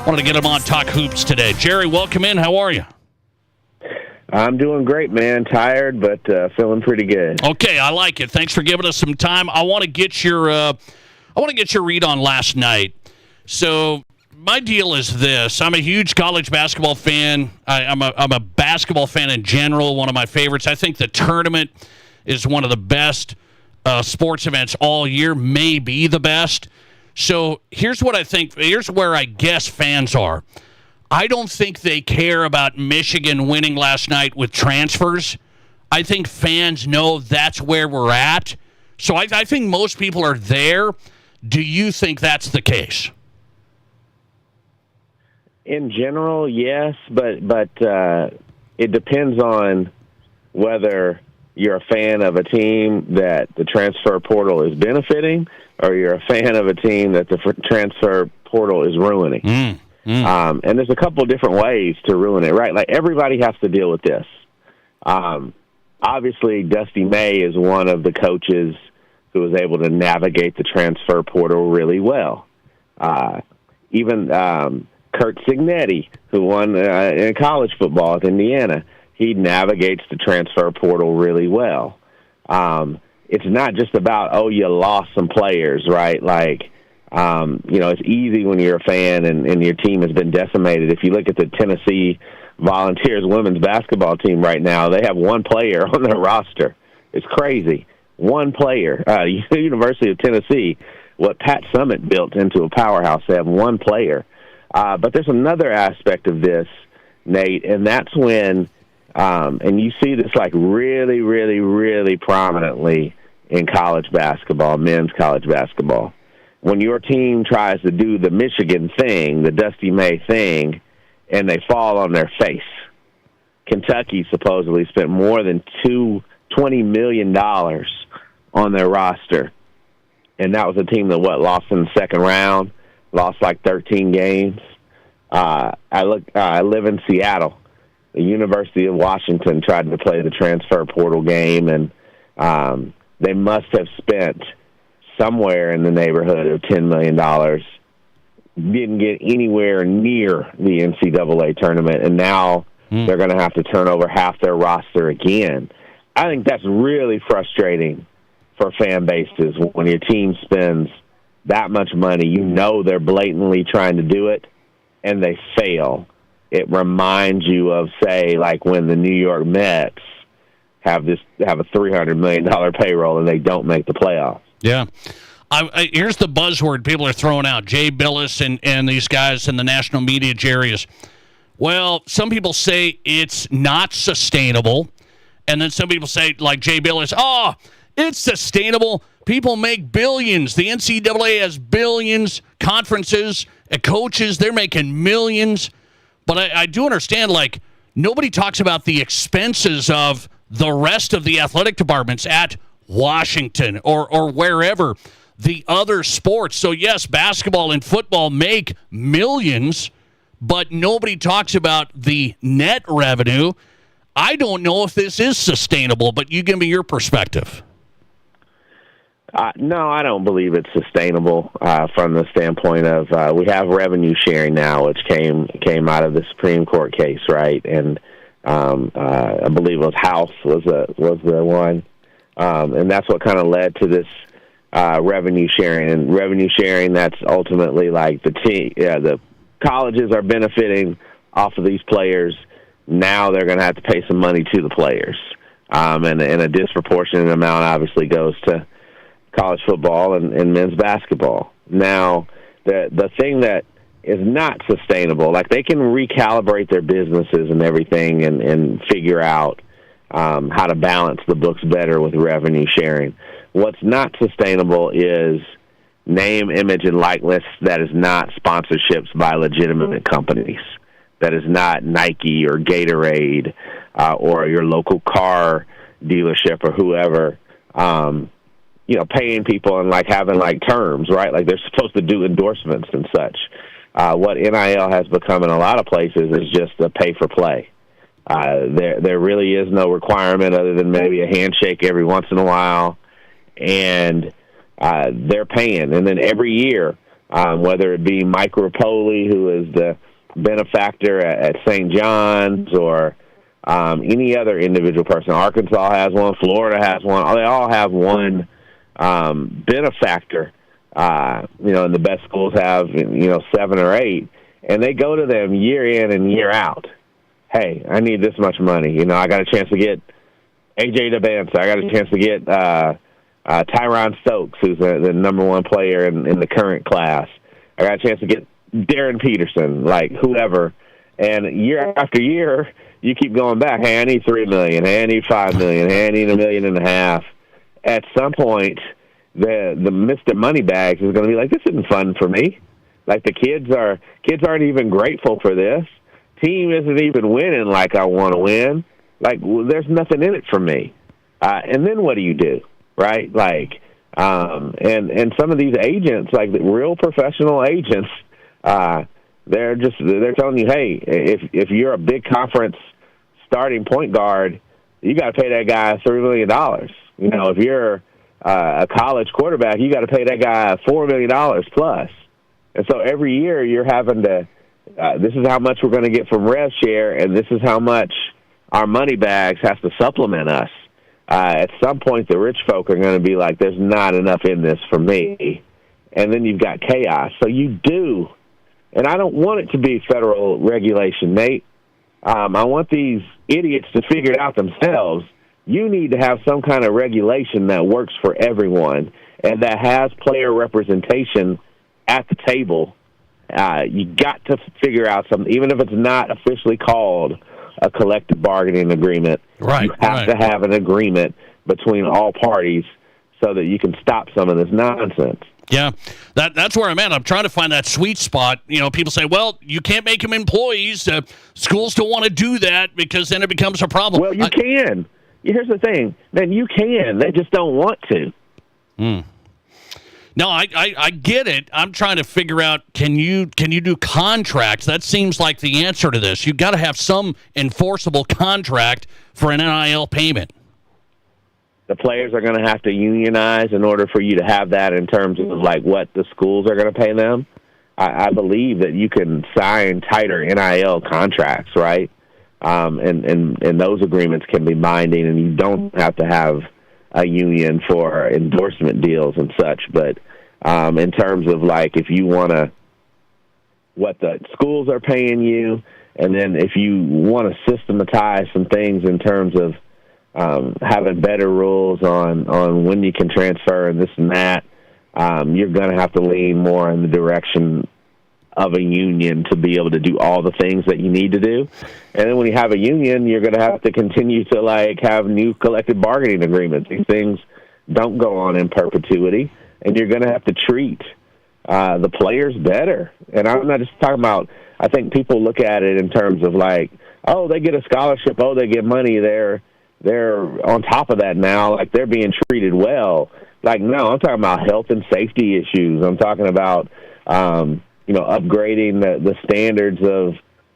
Wanted to get him on Talk Hoops today. Jerry, welcome in. How are you? I'm doing great, man. Tired, but feeling pretty good. Okay, I like it. Thanks for giving us some time. I want to get your read on last night. So my deal is this. I'm a huge college basketball fan. I'm a basketball fan in general, one of my favorites. I think the tournament is one of the best sports events all year, maybe the best. So here's what I think. Here's where I guess fans are. I don't think they care about Michigan winning last night with transfers. I think fans know that's where we're at. So I think most people are there. Do you think that's the case? In general, yes, but it depends on whether you're a fan of a team that the transfer portal is benefiting or you're a fan of a team that the transfer portal is ruining. And there's a couple different ways to ruin it, right? Like, everybody has to deal with this. Obviously, Dusty May is one of the coaches who was able to navigate the transfer portal really well. Even Kurt Cignetti, who won in college football at Indiana, he navigates the transfer portal really well. It's not just about, you lost some players, right? Like, it's easy when you're a fan and your team has been decimated. If you look at the Tennessee Volunteers women's basketball team right now, they have one player on their roster. It's crazy. One player. University of Tennessee, what Pat Summitt built into a powerhouse, they have one player. But there's another aspect of this, Nate, and that's when, and you see this like really, really, really prominently in college basketball, men's college basketball. When your team tries to do the Michigan thing, the Dusty May thing, and they fall on their face. Kentucky supposedly spent more than $20 million on their roster. And that was a team that, lost in the second round, lost like 13 games. I live in Seattle. The University of Washington tried to play the transfer portal game, and they must have spent somewhere in the neighborhood of $10 million. Didn't get anywhere near the NCAA tournament, and now they're going to have to turn over half their roster again. I think that's really frustrating for fan bases when your team spends that much money. You know they're blatantly trying to do it, and they fail. It reminds you of, say, like when the New York Mets have a $300 million payroll and they don't make the playoffs. Yeah. Here's the buzzword people are throwing out, Jay Billis and these guys in the national media, Jerry's. Well, some people say it's not sustainable, and then some people say, like Jay Billis, it's sustainable. People make billions. The NCAA has billions. Conferences, coaches, they're making millions. But I do understand, like, nobody talks about the expenses of the rest of the athletic departments at Washington or wherever, the other sports. So, yes, basketball and football make millions, but nobody talks about the net revenue. I don't know if this is sustainable, but you give me your perspective. No, I don't believe it's sustainable from the standpoint of we have revenue sharing now, which came out of the Supreme Court case, right? And I believe it was House was the one, and that's what kind of led to this revenue sharing. And revenue sharing, that's ultimately like the colleges are benefiting off of these players. Now they're going to have to pay some money to the players, and a disproportionate amount obviously goes to college football and men's basketball. Now, the thing that is not sustainable, like they can recalibrate their businesses and everything and figure out how to balance the books better with revenue sharing. What's not sustainable is name, image, and likeness that is not sponsorships by legitimate companies. That is not Nike or Gatorade or your local car dealership or whoever, paying people and like having like terms, right? Like they're supposed to do endorsements and such. What NIL has become in a lot of places is just a pay for play. There really is no requirement other than maybe a handshake every once in a while, and they're paying. And then every year, whether it be Mike Rapoli, who is the benefactor at St. John's, or any other individual person, Arkansas has one, Florida has one, they all have one benefactor, and the best schools have, 7 or 8, and they go to them year in and year out. Hey, I need this much money. I got a chance to get A.J. DeBanza. I got a chance to get Tyron Stokes, who's the number 1 player in the current class. I got a chance to get Darren Peterson, like whoever. And year after year, you keep going back. Hey, I need $3 million. Hey, I need $5 million. Hey, I need $1.5 million. At some point, the Mr. Moneybags is going to be like, this isn't fun for me. Like the kids aren't even grateful for this. Team isn't even winning like I want to win. Like, there's nothing in it for me. And then what do you do, right? Like, and some of these agents, like the real professional agents, they're telling you, hey, if you're a big conference starting point guard, you got to pay that guy $3 million. If you're a college quarterback, you got to pay that guy $4 million plus. And so every year you're having to, this is how much we're going to get from rev share, and this is how much our money bags has to supplement us. At some point, the rich folk are going to be like, there's not enough in this for me. And then you've got chaos. So you do, and I don't want it to be federal regulation, Nate. I want these idiots to figure it out themselves. You need to have some kind of regulation that works for everyone and that has player representation at the table. You got to figure out something, even if it's not officially called a collective bargaining agreement. Right. You have to have an agreement between all parties so that you can stop some of this nonsense. Yeah, that's where I'm at. I'm trying to find that sweet spot. You know, people say, well, you can't make them employees. Schools don't want to do that because then it becomes a problem. Well, you can. Here's the thing. Then you can. They just don't want to. No, I get it. I'm trying to figure out, can you do contracts? That seems like the answer to this. You've got to have some enforceable contract for an NIL payment. The players are going to have to unionize in order for you to have that in terms of like what the schools are going to pay them. I believe that you can sign tighter NIL contracts, right? And those agreements can be binding, and you don't have to have a union for endorsement deals and such. But in terms of like if you want to, what the schools are paying you, and then if you want to systematize some things in terms of having better rules on when you can transfer and this and that, you're going to have to lean more in the direction of a union to be able to do all the things that you need to do. And then when you have a union, you're going to have to continue to like have new collective bargaining agreements. These things don't go on in perpetuity, and you're going to have to treat the players better. And I'm not just talking about, I think people look at it in terms of like, oh, they get a scholarship, oh, they get money, they're on top of that now, like they're being treated well. Like, no, I'm talking about health and safety issues. I'm talking about, upgrading the standards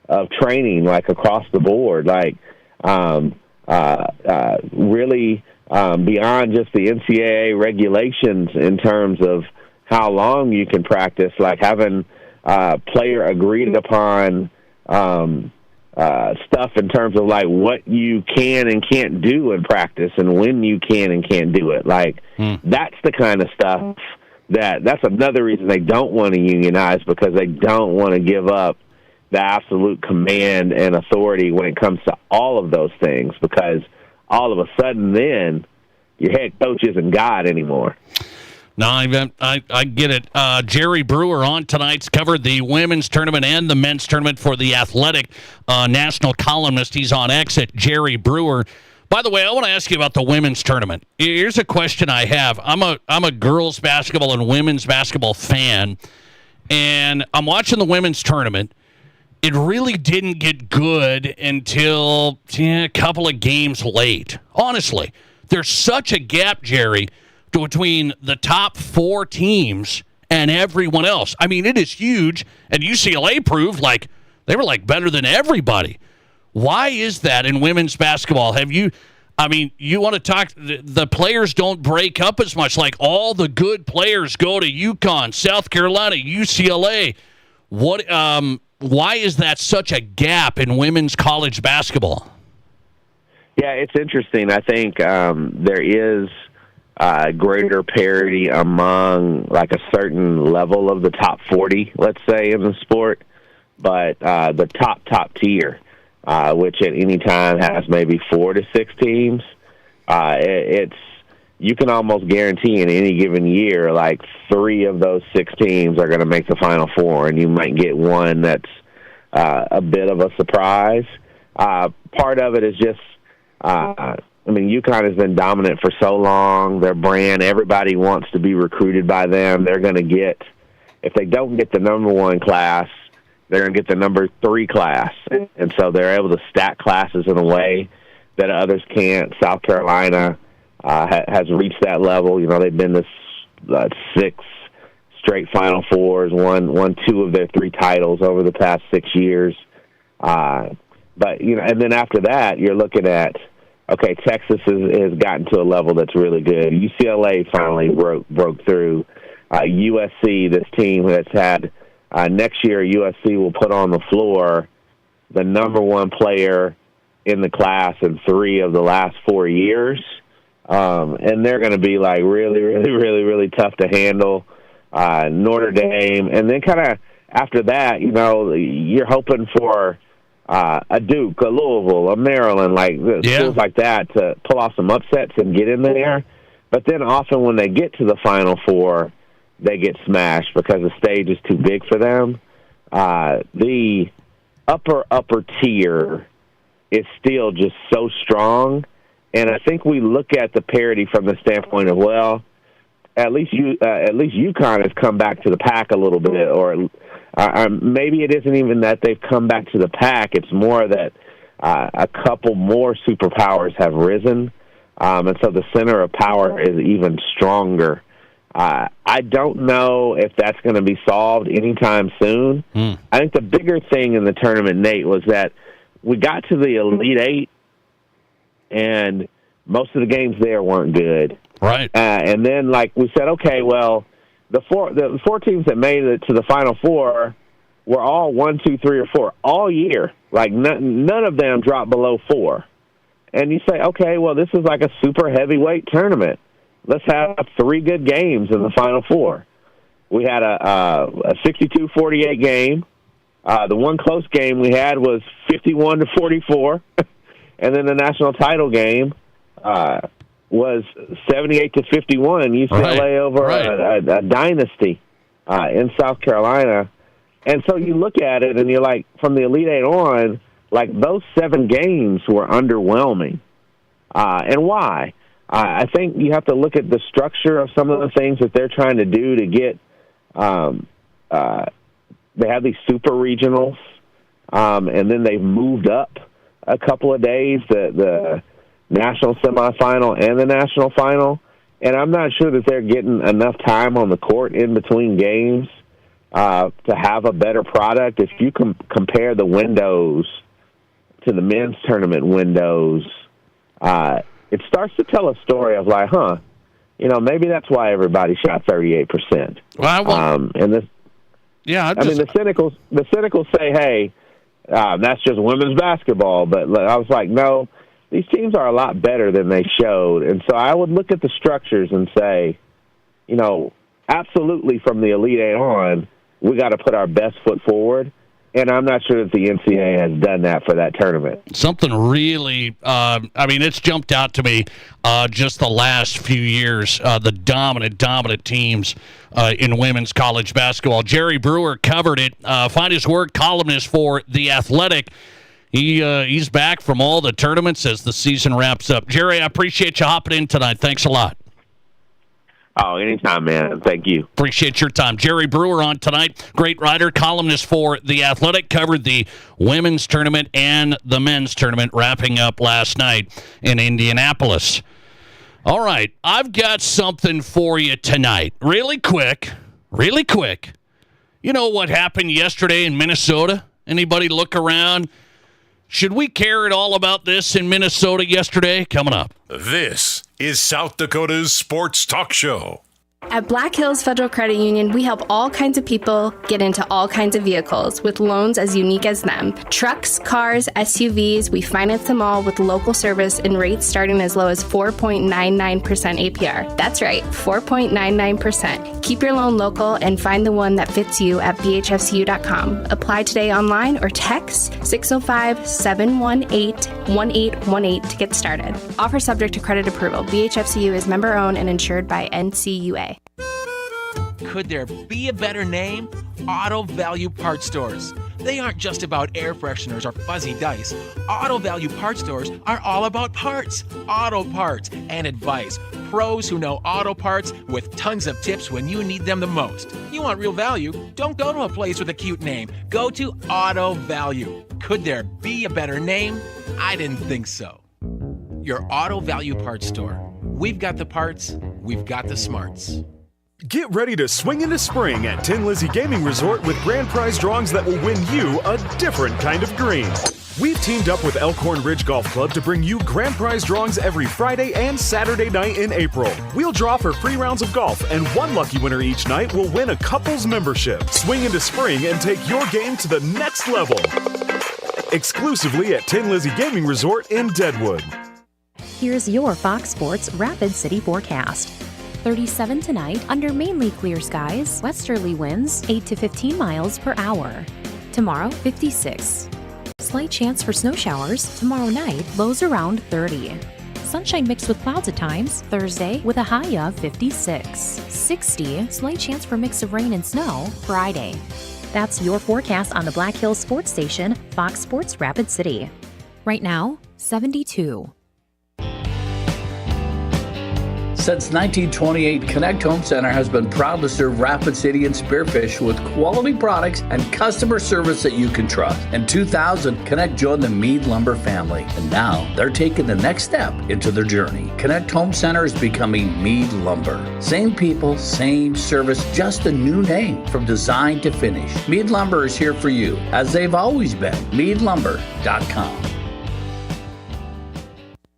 of training, like across the board, like really beyond just the NCAA regulations in terms of how long you can practice, like having player agreed upon stuff in terms of like what you can and can't do in practice and when you can and can't do it. Like that's the kind of stuff that's another reason they don't want to unionize, because they don't want to give up the absolute command and authority when it comes to all of those things, because all of a sudden then your head coach isn't God anymore. No, I get it. Jerry Brewer on tonight's covered the women's tournament and the men's tournament for The Athletic, national columnist. He's on X at Jerry Brewer. By the way, I want to ask you about the women's tournament. Here's a question I have. I'm a girls basketball and women's basketball fan, and I'm watching the women's tournament. It really didn't get good until a couple of games late. Honestly, there's such a gap, Jerry, between the top 4 teams and everyone else. I mean, it is huge, and UCLA proved like they were like better than everybody. Why is that in women's basketball? You want to talk, the players don't break up as much. Like all the good players go to UConn, South Carolina, UCLA. Why is that such a gap in women's college basketball? Yeah, it's interesting. I think there is greater parity among like a certain level of the top 40, let's say, in the sport, but the top tier, which at any time has maybe 4 to 6 teams, you can almost guarantee in any given year like 3 of those 6 teams are going to make the Final Four, and you might get one that's a bit of a surprise. Part of it is just UConn has been dominant for so long. Their brand, everybody wants to be recruited by them. They're going to get, if they don't get the number 1 class, they're going to get the number 3 class. And so they're able to stack classes in a way that others can't. South Carolina has reached that level. You know, they've been to 6 straight Final Fours, won 2 of their 3 titles over the past 6 years. But, and then after that, you're looking at, okay, Texas has gotten to a level that's really good. UCLA finally broke through. USC, this team that's had next year, USC will put on the floor the number 1 player in the class in 3 of the last 4 years. And they're going to be like really, really, really, really tough to handle. Notre Dame. And then kind of after that, you're hoping for a Duke, a Louisville, a Maryland, schools like that to pull off some upsets and get in there. But then often when they get to the Final Four, they get smashed because the stage is too big for them. The upper tier is still just so strong. And I think we look at the parity from the standpoint of, well, at least UConn has come back to the pack a little bit, or maybe it isn't even that they've come back to the pack. It's more that a couple more superpowers have risen, and so the center of power is even stronger. I don't know if that's going to be solved anytime soon. I think the bigger thing in the tournament, Nate, was that we got to the Elite Eight, and most of the games there weren't good. Right. And then, like we said, okay, well, the four teams that made it to the Final Four were all 1, 2, 3, or 4 all year. Like none of them dropped below 4. And you say, okay, well, this is like a super heavyweight tournament. Let's have 3 good games in the Final Four. We had a 62-48 game. The one close game we had was 51-44. And then the national title game was 78-51. UCLA over a dynasty in South Carolina. And so you look at it and you're like, from the Elite Eight on, like those 7 games were underwhelming. And why? I think you have to look at the structure of some of the things that they're trying to do to get they have these super regionals, and then they've moved up a couple of days, the national semifinal and the national final. And I'm not sure that they're getting enough time on the court in between games to have a better product. If you compare the windows to the men's tournament windows, it starts to tell a story of like, maybe that's why everybody shot 38%. The cynicals say, hey, that's just women's basketball. But I was like, no, these teams are a lot better than they showed. And so I would look at the structures and say, absolutely from the Elite Eight on, we got to put our best foot forward. And I'm not sure that the NCAA has done that for that tournament. Something really, it's jumped out to me just the last few years, the dominant teams in women's college basketball. Jerry Brewer covered it. Find his work, columnist for The Athletic. He's back from all the tournaments as the season wraps up. Jerry, I appreciate you hopping in tonight. Thanks a lot. Oh, anytime, man. Thank you. Appreciate your time. Jerry Brewer on tonight. Great writer, columnist for The Athletic. Covered the women's tournament and the men's tournament wrapping up last night in Indianapolis. All right, I've got something for you tonight. Really quick. You know what happened yesterday in Minnesota? Anybody look around? Should we care at all about this in Minnesota yesterday? Coming up. This is South Dakota's Sports Talk Show. At Black Hills Federal Credit Union, we help all kinds of people get into all kinds of vehicles with loans as unique as them. Trucks, cars, SUVs, we finance them all with local service and rates starting as low as 4.99% APR. That's right, 4.99%. Keep your loan local and find the one that fits you at bhfcu.com. Apply today online or text 605-718-1818 to get started. Offer subject to credit approval. BHFCU is member-owned and insured by NCUA. Could there be a better name? Auto Value Parts Stores. They aren't just about air fresheners or fuzzy dice. Auto Value Parts Stores are all about parts, auto parts, and advice. Pros who know auto parts with tons of tips when you need them the most. You want real value? Don't go to a place with a cute name. Go to Auto Value. Could there be a better name? I didn't think so. Your Auto Value Parts Store. We've got the parts, we've got the smarts. Get ready to swing into spring at Tin Lizzy Gaming Resort with grand prize drawings that will win you a different kind of green. We've teamed up with Elkhorn Ridge Golf Club to bring you grand prize drawings every Friday and Saturday night in April. We'll draw for free rounds of golf, and one lucky winner each night will win a couple's membership. Swing into spring and take your game to the next level. Exclusively at Tin Lizzy Gaming Resort in Deadwood. Here's your Fox Sports Rapid City forecast. 37 tonight, under mainly clear skies, westerly winds 8 to 15 miles per hour. Tomorrow, 56. Slight chance for snow showers. Tomorrow night, lows around 30. Sunshine mixed with clouds at times. Thursday, with a high of 56. 60. Slight chance for mix of rain and snow. Friday. That's your forecast on the Black Hills Sports Station, Fox Sports Rapid City. Right now, 72. Since 1928, Connect Home Center has been proud to serve Rapid City and Spearfish with quality products and customer service that you can trust. In 2000, Connect joined the Mead Lumber family, and now they're taking the next step into their journey. Connect Home Center is becoming Mead Lumber. Same people, same service, just a new name from design to finish. Mead Lumber is here for you, as they've always been. MeadLumber.com.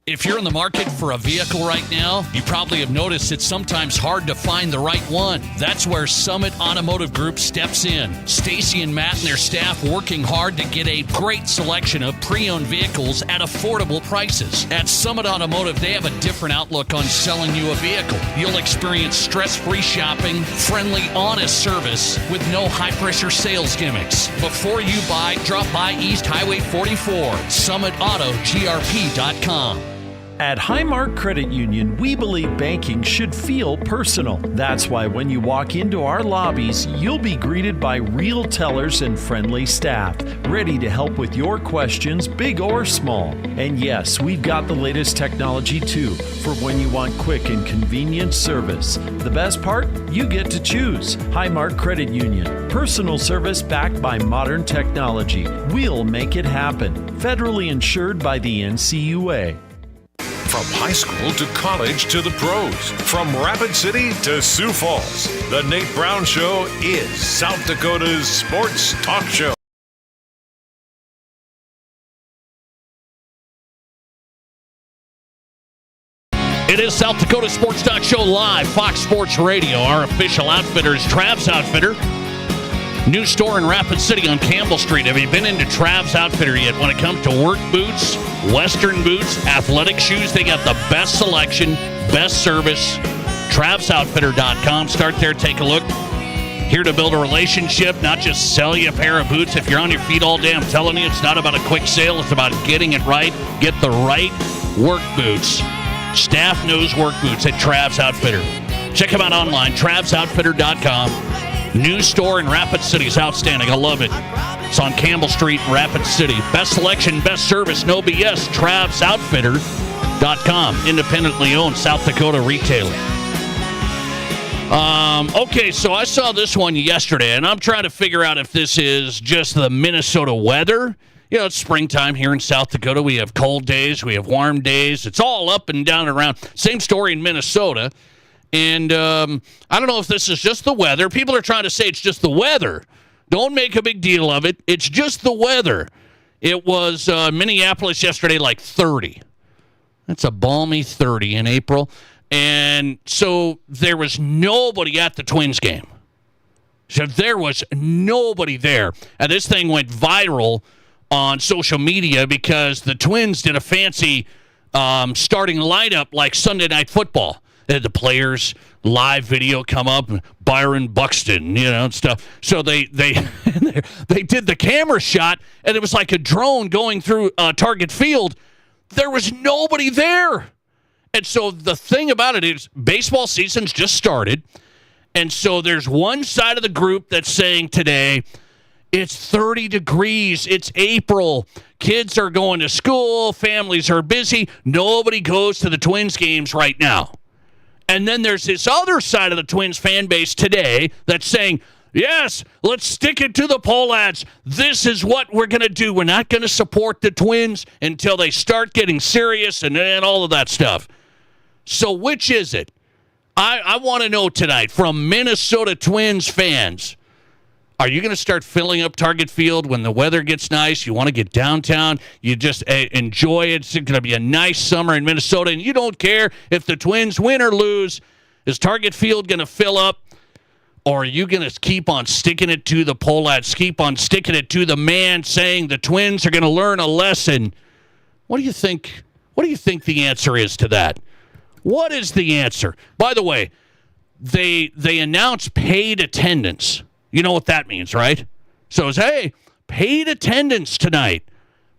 If you're in the market for a vehicle right now, you probably have noticed it's sometimes hard to find the right one. That's where Summit Automotive Group steps in. Stacy and Matt and their staff working hard to get a great selection of pre-owned vehicles at affordable prices. At Summit Automotive, they have a different outlook on selling you a vehicle. You'll experience stress-free shopping, friendly, honest service with no high-pressure sales gimmicks. Before you buy, drop by East Highway 44, SummitAutoGRP.com. At Highmark Credit Union, we believe banking should feel personal. That's why when you walk into our lobbies, you'll be greeted by real tellers and friendly staff, ready to help with your questions, big or small. And yes, we've got the latest technology too, for when you want quick and convenient service. The best part? You get to choose. Highmark Credit Union. Personal service backed by modern technology. We'll make it happen. Federally insured by the NCUA. From high school to college to the pros, from Rapid City to Sioux Falls, the Nate Brown Show is South Dakota's sports talk show. It is South Dakota Sports Talk Show live, Fox Sports Radio. Our official outfitter is Trav's Outfitter. New store in Rapid City on Campbell Street. Have you been into Trav's Outfitter yet? When it comes to work boots, Western boots, athletic shoes, they got the best selection, best service. TravsOutfitter.com. Start there, take a look. Here to build a relationship, not just sell you a pair of boots. If you're on your feet all day, I'm telling you, it's not about a quick sale. It's about getting it right. Get the right work boots. Staff knows work boots at Trav's Outfitter. Check them out online, TravsOutfitter.com. New store in Rapid City is outstanding. I love it. It's on Campbell Street, Rapid City. Best selection, best service, no BS. TravsOutfitter.com. Independently owned South Dakota retailer. Okay, so I saw this one yesterday, and I'm trying to figure out if this is just the Minnesota weather. You know, it's springtime here in South Dakota. We have cold days. We have warm days. It's all up and down and around. Same story in Minnesota. And I don't know if this is just the weather. People are trying to say it's just the weather. Don't make a big deal of it. It's just the weather. It was Minneapolis yesterday, like 30. That's a balmy 30 in April. And so there was nobody at the Twins game. So there was nobody there. And this thing went viral on social media because the Twins did a fancy starting lineup like Sunday Night Football. They had the players' live video come up, Byron Buxton, and stuff. So they did the camera shot, and it was like a drone going through Target Field. There was nobody there. And so the thing about it is baseball season's just started, and so there's one side of the group that's saying today, it's 30 degrees, it's April, kids are going to school, families are busy, nobody goes to the Twins games right now. And then there's this other side of the Twins fan base today that's saying, yes, let's stick it to the Pohlads. This is what we're going to do. We're not going to support the Twins until they start getting serious and all of that stuff. So which is it? I want to know tonight from Minnesota Twins fans. Are you going to start filling up Target Field when the weather gets nice? You want to get downtown. You just enjoy it. It's going to be a nice summer in Minnesota, and you don't care if the Twins win or lose. Is Target Field going to fill up, or are you going to keep on sticking it to the Pohlads, keep on sticking it to the man saying the Twins are going to learn a lesson? What do you think? What do you think the answer is to that? What is the answer? By the way, they announced paid attendance. You know what that means, right? So it's, hey, paid attendance tonight.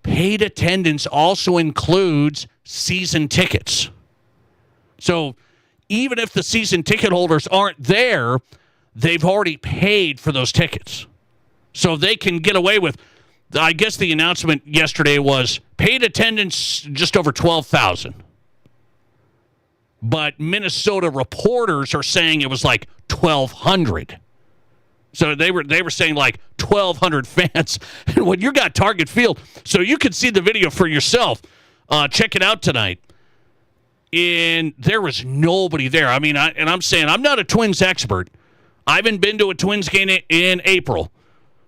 Paid attendance also includes season tickets. So even if the season ticket holders aren't there, they've already paid for those tickets. So they can get away with, I guess the announcement yesterday was paid attendance just over 12,000. but Minnesota reporters are saying it was like 1,200. So they were saying like 1,200 fans. And when you got Target Field, so you can see the video for yourself. Check it out tonight. And there was nobody there. I mean, I'm saying I'm not a Twins expert. I haven't been to a Twins game in April.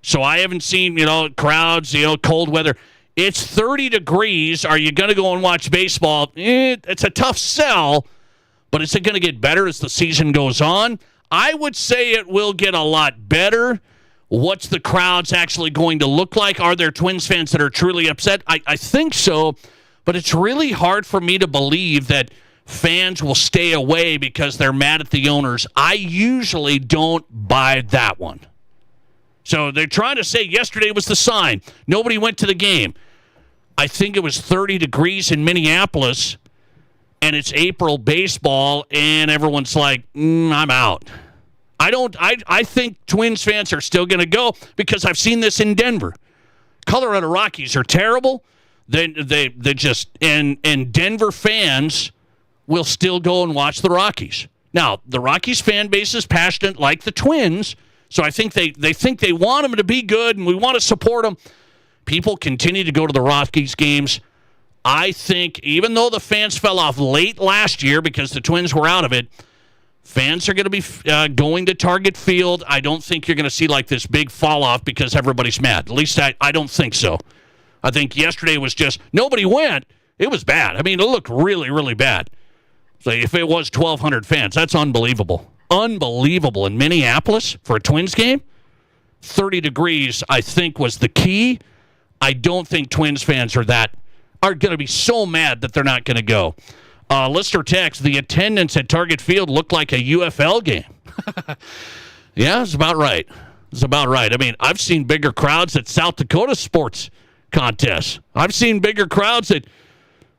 So I haven't seen, crowds, cold weather. It's 30 degrees. Are you going to go and watch baseball? It's a tough sell, but is it going to get better as the season goes on? I would say it will get a lot better. What's the crowds actually going to look like? Are there Twins fans that are truly upset? I think so, but it's really hard for me to believe that fans will stay away because they're mad at the owners. I usually don't buy that one. So they're trying to say yesterday was the sign. Nobody went to the game. I think it was 30 degrees in Minneapolis, and it's April baseball, and everyone's like, I'm out. I think Twins fans are still going to go because I've seen this in Denver. Colorado Rockies are terrible. They just and Denver fans will still go and watch the Rockies. Now, the Rockies fan base is passionate like the Twins, so I think they think they want them to be good, and we want to support them. People continue to go to the Rockies games. I think even though the fans fell off late last year because the Twins were out of it, fans are going to be going to Target Field. I don't think you're going to see like this big fall off because everybody's mad. At least I don't think so. I think yesterday was just nobody went. It was bad. I mean, it looked really, really bad. So if it was 1,200 fans, that's unbelievable. Unbelievable in Minneapolis for a Twins game. 30 degrees, I think, was the key. I don't think Twins fans are going to be so mad that they're not going to go. Listener text, the attendance at Target Field looked like a UFL game. Yeah, it's about right. It's about right. I mean, I've seen bigger crowds at South Dakota sports contests. I've seen bigger crowds at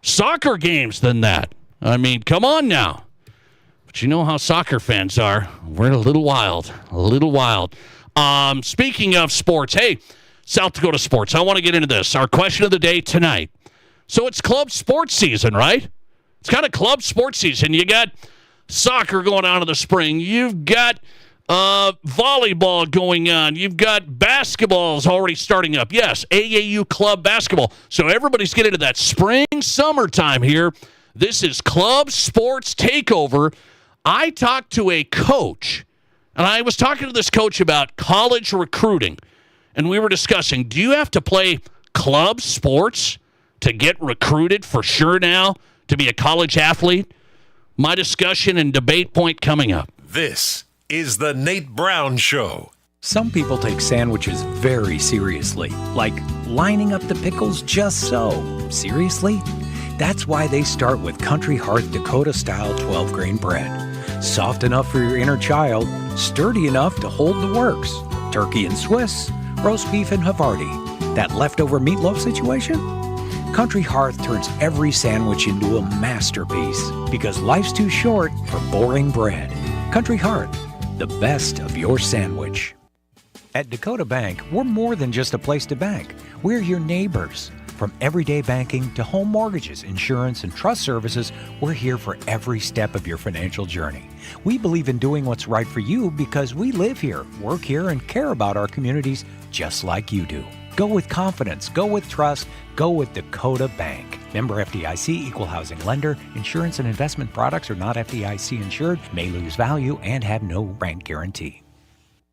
soccer games than that. I mean, come on now. But you know how soccer fans are. We're a little wild. A little wild. Speaking of sports, hey, South Dakota sports, I want to get into this. Our question of the day tonight. So it's club sports season, right? It's kind of club sports season. You got soccer going on in the spring. You've got volleyball going on. You've got basketballs already starting up. Yes, AAU club basketball. So everybody's getting into that spring, summertime here. This is Club Sports Takeover. I talked to a coach, and I was talking to this coach about college recruiting, and we were discussing, do you have to play club sports to get recruited for sure now to be a college athlete? My discussion and debate point coming up. This is the Nate Brown Show. Some people take sandwiches very seriously, like lining up the pickles just so. Seriously? That's why they start with Country Hearth Dakota-style 12-grain bread. Soft enough for your inner child, sturdy enough to hold the works. Turkey and Swiss, roast beef and Havarti. That leftover meatloaf situation? Country Hearth turns every sandwich into a masterpiece because life's too short for boring bread. Country Hearth, the best of your sandwich. At Dakota Bank, we're more than just a place to bank. We're your neighbors. From everyday banking to home mortgages, insurance, and trust services, we're here for every step of your financial journey. We believe in doing what's right for you because we live here, work here, and care about our communities just like you do. Go with confidence, go with trust, go with Dakota Bank. Member FDIC, equal housing lender. Insurance and investment products are not FDIC insured, may lose value, and have no bank guarantee.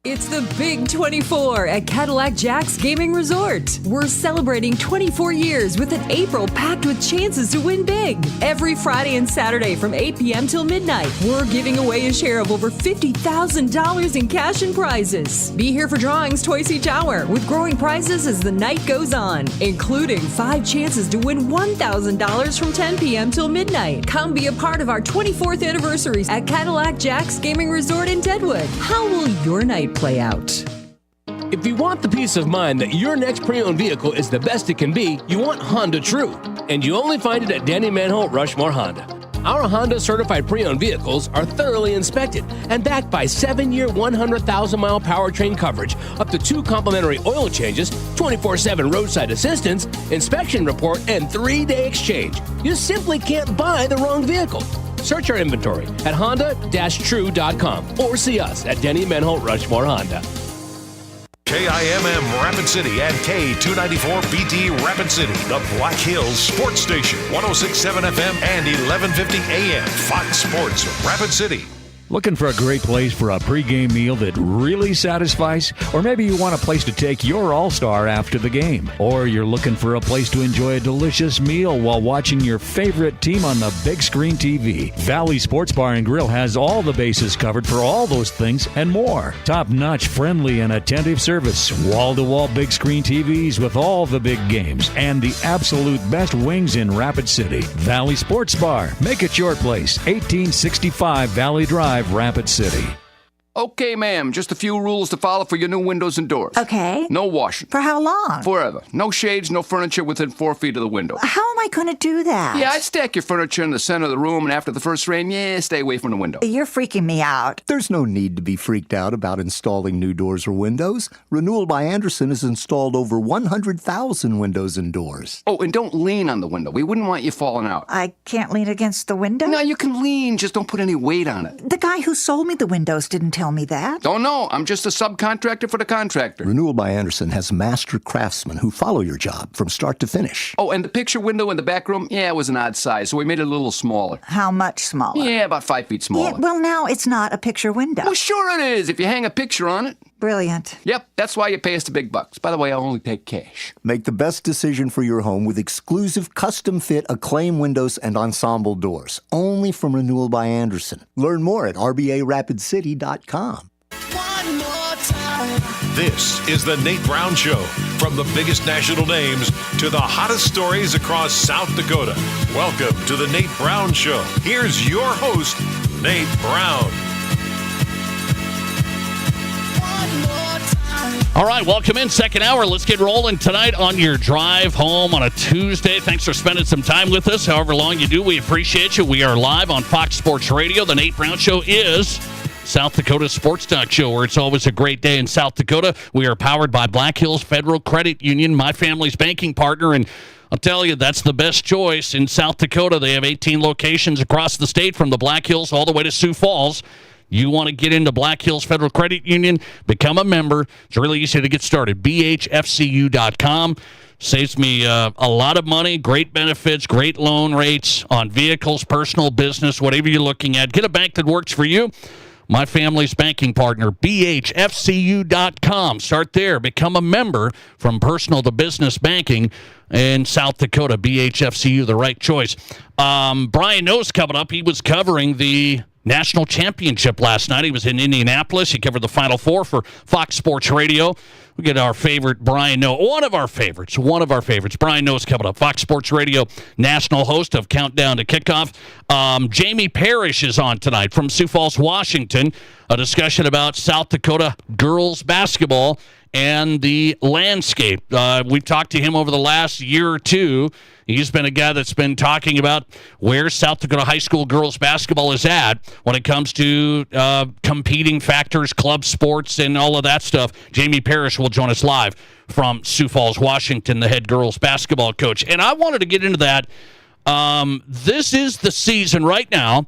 It's the Big 24 at Cadillac Jack's Gaming Resort. We're celebrating 24 years with an April packed with chances to win big. Every Friday and Saturday from 8 p.m. till midnight, we're giving away a share of over $50,000 in cash and prizes. Be here for drawings twice each hour with growing prizes as the night goes on, including 5 chances to win $1,000 from 10 p.m. till midnight. Come be a part of our 24th anniversary at Cadillac Jack's Gaming Resort in Deadwood. How will your night play out? If you want the peace of mind that your next pre-owned vehicle is the best it can be, you want Honda True, and you only find it at Danny Manholt Rushmore Honda. Our Honda certified pre-owned vehicles are thoroughly inspected and backed by 7-year, 100,000-mile powertrain coverage, up to 2 complimentary oil changes, 24/7 roadside assistance, inspection report, and 3-day exchange. You simply can't buy the wrong vehicle. Search our inventory at honda-true.com or see us at Denny Menholt Rushmore Honda. KIMM Rapid City and K294BT Rapid City, the Black Hills Sports Station, 106.7 FM and 1150 AM. Fox Sports Rapid City. Looking for a great place for a pregame meal that really satisfies? Or maybe you want a place to take your all-star after the game. Or you're looking for a place to enjoy a delicious meal while watching your favorite team on the big screen TV. Valley Sports Bar and Grill has all the bases covered for all those things and more. Top-notch, friendly, and attentive service. Wall-to-wall big screen TVs with all the big games. And the absolute best wings in Rapid City. Valley Sports Bar. Make it your place. 1865 Valley Drive, Rapid City. Okay, ma'am, just a few rules to follow for your new windows and doors. Okay. No washing. For how long? Forever. No shades, no furniture within 4 feet of the window. How am I going to do that? Yeah, I'd stack your furniture in the center of the room, and after the first rain, stay away from the window. You're freaking me out. There's no need to be freaked out about installing new doors or windows. Renewal by Anderson has installed over 100,000 windows and doors. Oh, and don't lean on the window. We wouldn't want you falling out. I can't lean against the window? No, you can lean, just don't put any weight on it. The guy who sold me the windows didn't tell me that. Don't know. I'm just a subcontractor for the contractor. Renewal by Anderson has master craftsmen who follow your job from start to finish. Oh, and the picture window in the back room, it was an odd size, so we made it a little smaller. How much smaller? Yeah, about 5 feet smaller. Yeah, well, now it's not a picture window. Well, sure it is, if you hang a picture on it. Brilliant. Yep, that's why you pay us the big bucks. By the way, I only take cash. Make the best decision for your home with exclusive custom-fit Acclaim windows and ensemble doors. Only from Renewal by Anderson. Learn more at rbarapidcity.com. This is the Nate Brown Show. From the biggest national names to the hottest stories across South Dakota. Welcome to the Nate Brown Show. Here's your host, Nate Brown. All right, welcome in. Second hour. Let's get rolling tonight on your drive home on a Tuesday. Thanks for spending some time with us. However long you do, we appreciate you. We are live on Fox Sports Radio. The Nate Brown Show is South Dakota Sports Talk Show, where it's always a great day in South Dakota. We are powered by Black Hills Federal Credit Union, my family's banking partner, and I'll tell you, that's the best choice in South Dakota. They have 18 locations across the state, from the Black Hills all the way to Sioux Falls. You want to get into Black Hills Federal Credit Union, become a member. It's really easy to get started. BHFCU.com. Saves me a lot of money, great benefits, great loan rates on vehicles, personal, business, whatever you're looking at. Get a bank that works for you. My family's banking partner, BHFCU.com. Start there. Become a member from personal to business banking in South Dakota. BHFCU, the right choice. Brian Nose coming up. He was covering the national championship last night. He was in Indianapolis. He covered the Final Four for Fox Sports Radio. We get our favorite Brian Nose, one of our favorites. Brian Nose coming up. Fox Sports Radio, national host of Countdown to Kickoff. Jamie Parrish is on tonight from Sioux Falls, Washington. A discussion about South Dakota girls basketball and the landscape. We've talked to him over the last year or two. He's been a guy that's been talking about where South Dakota high school girls basketball is at when it comes to competing factors, club sports, and all of that stuff. Jamie Parrish will join us live from Sioux Falls, Washington, the head girls basketball coach. And I wanted to get into that. This is the season right now.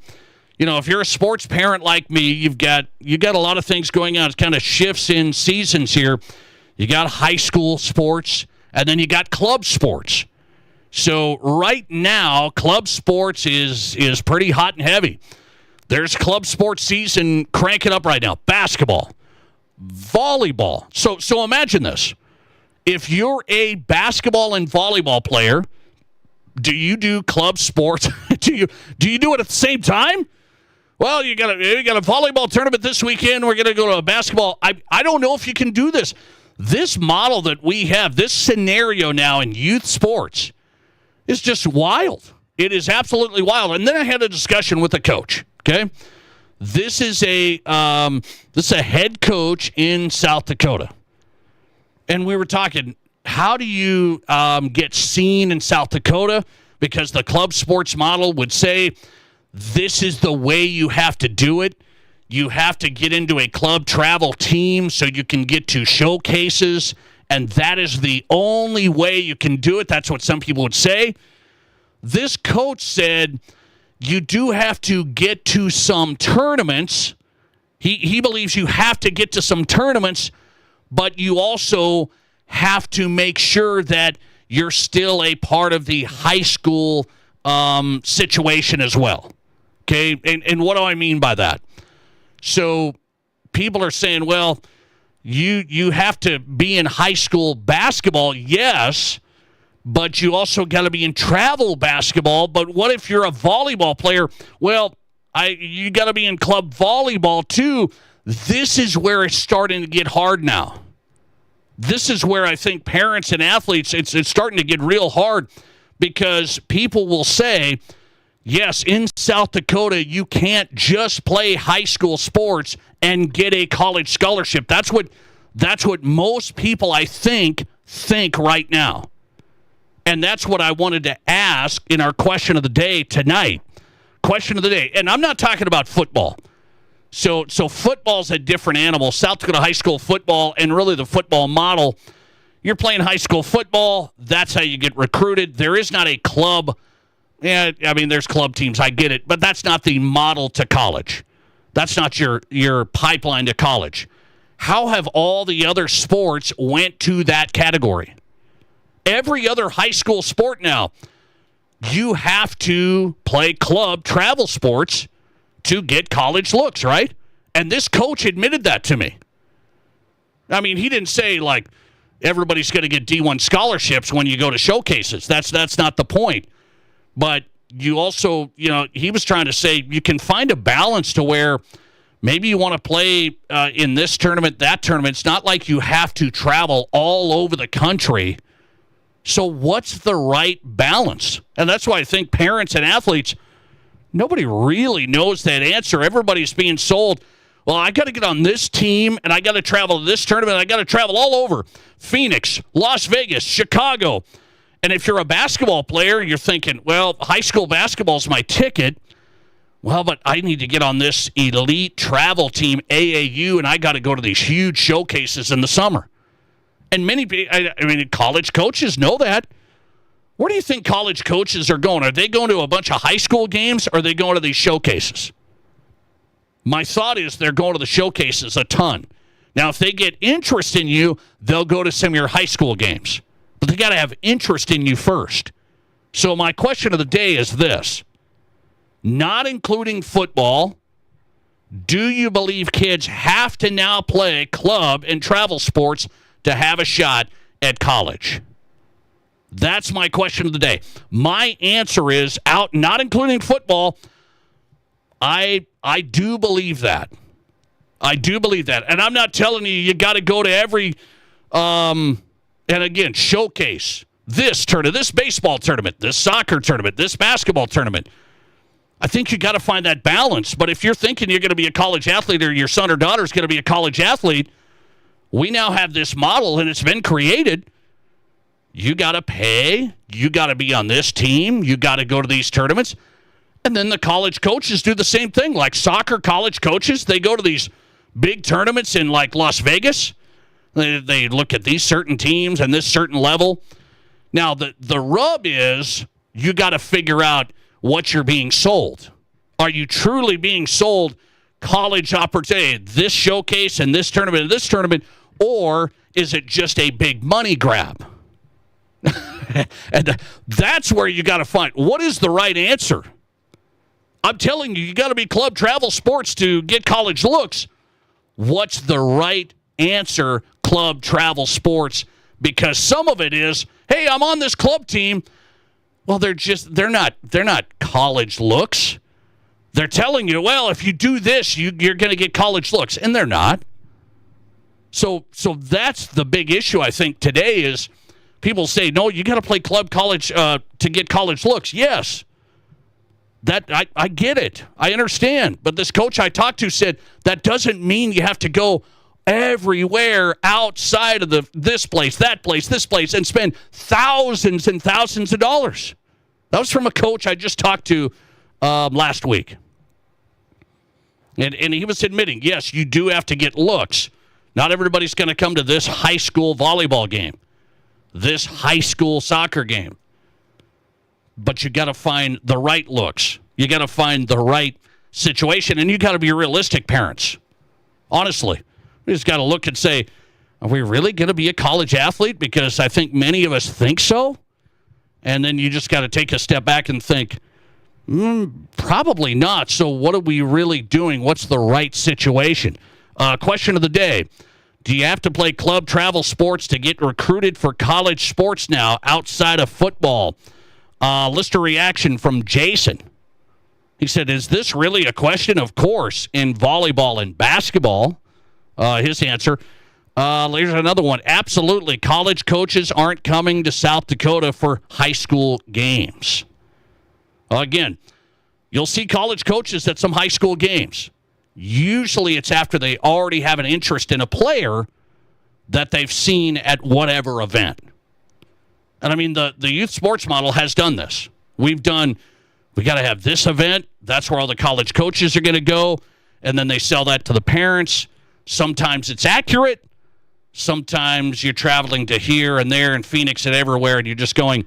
You know, if you're a sports parent like me, you got a lot of things going on. It's kind of shifts in seasons here. You got high school sports, and then you got club sports. So right now, club sports is pretty hot and heavy. There's club sports season cranking up right now. Basketball, volleyball. So imagine this. If you're a basketball and volleyball player, do you do club sports? do you do it at the same time? Well, you got a volleyball tournament this weekend. We're going to go to a basketball. I don't know if you can do this. This model that we have, this scenario now in youth sports, is just wild. It is absolutely wild. And then I had a discussion with a coach. Okay, this is a head coach in South Dakota, and we were talking. How do you get seen in South Dakota? Because the club sports model would say this is the way you have to do it. You have to get into a club travel team so you can get to showcases, and that is the only way you can do it. That's what some people would say. This coach said, you do have to get to some tournaments. He believes you have to get to some tournaments, but you also have to make sure that you're still a part of the high school situation as well. Okay, and what do I mean by that? So people are saying, well, you have to be in high school basketball, yes, but you also got to be in travel basketball. But what if you're a volleyball player? Well, you got to be in club volleyball too. This is where it's starting to get hard now. This is where I think parents and athletes, it's starting to get real hard, because people will say, yes, in South Dakota, you can't just play high school sports and get a college scholarship. That's what most people, I think right now. And that's what I wanted to ask in our question of the day tonight. Question of the day. And I'm not talking about football. So football's a different animal. South Dakota high school football, and really the football model, you're playing high school football, that's how you get recruited. There is not a club. Yeah, I mean, there's club teams, I get it, but that's not the model to college. That's not your pipeline to college. How have all the other sports went to that category? Every other high school sport now, you have to play club travel sports to get college looks, right? And this coach admitted that to me. I mean, he didn't say, like, everybody's going to get D1 scholarships when you go to showcases. That's not the point. But you also, he was trying to say you can find a balance to where maybe you want to play in this tournament, that tournament. It's not like you have to travel all over the country. So what's the right balance? And that's why I think parents and athletes, nobody really knows that answer. Everybody's being sold, well, I got to get on this team, and I got to travel to this tournament. I got to travel all over Phoenix, Las Vegas, Chicago. And if you're a basketball player, you're thinking, well, high school basketball is my ticket. Well, but I need to get on this elite travel team, AAU, and I got to go to these huge showcases in the summer. And many, college coaches know that. Where do you think college coaches are going? Are they going to a bunch of high school games, or are they going to these showcases? My thought is they're going to the showcases a ton. Now, if they get interest in you, they'll go to some of your high school games. But they got to have interest in you first. So my question of the day is this. Not including football, do you believe kids have to now play club and travel sports to have a shot at college? That's my question of the day. My answer is out, not including football. I do believe that. I do believe that. And I'm not telling you got to go to every, and again, showcase, this tournament, this baseball tournament, this soccer tournament, this basketball tournament. I think you got to find that balance. But if you're thinking you're going to be a college athlete, or your son or daughter is going to be a college athlete, we now have this model, and it's been created. You got to pay. You got to be on this team. You got to go to these tournaments. And then the college coaches do the same thing. Like soccer college coaches, they go to these big tournaments in like Las Vegas. They look at these certain teams and this certain level. Now, the rub is you got to figure out what you're being sold. Are you truly being sold college opportunity, this showcase and this tournament, or is it just a big money grab? And that's where you got to find what is the right answer. I'm telling you, you got to be club travel sports to get college looks. What's the right answer, club travel sports? Because some of it is, hey, I'm on this club team. Well, they're not college looks. They're telling you, well, if you do this, you're going to get college looks, and they're not. So that's the big issue, I think, today is people say, no, you got to play club college to get college looks. Yes. That I get it. I understand. But this coach I talked to said that doesn't mean you have to go everywhere outside of this place, that place, this place, and spend thousands and thousands of dollars. That was from a coach I just talked to last week. And he was admitting, yes, you do have to get looks. Not everybody's going to come to this high school volleyball game, this high school soccer game. But you got to find the right looks. You got to find the right situation, and you got to be realistic, parents. Honestly, we just got to look and say, are we really going to be a college athlete? Because I think many of us think so. And then you just got to take a step back and think, probably not. So what are we really doing? What's the right situation? Question of the day. Do you have to play club travel sports to get recruited for college sports now outside of football? Listener reaction from Jason. He said, is this really a question? Of course, in volleyball and basketball. His answer. Here's another one. Absolutely. College coaches aren't coming to South Dakota for high school games. Again, you'll see college coaches at some high school games. Usually it's after they already have an interest in a player that they've seen at whatever event. And I mean, the youth sports model has done this. We got to have this event. That's where all the college coaches are going to go. And then they sell that to the parents. Sometimes it's accurate. Sometimes you're traveling to here and there and Phoenix and everywhere, and you're just going,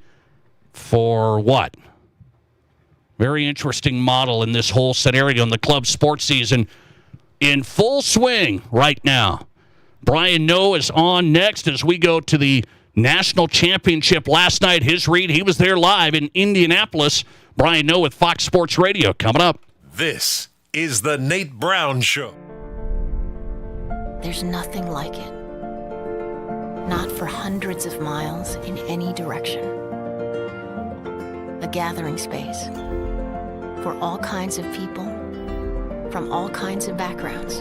for what? Very interesting model in this whole scenario in the club sports season in full swing right now. Brian Noe is on next as we go to the national championship last night. His read, he was there live in Indianapolis. Brian Noe with Fox Sports Radio coming up. This is the Nate Brown Show. There's nothing like it. Not for hundreds of miles in any direction. A gathering space for all kinds of people from all kinds of backgrounds.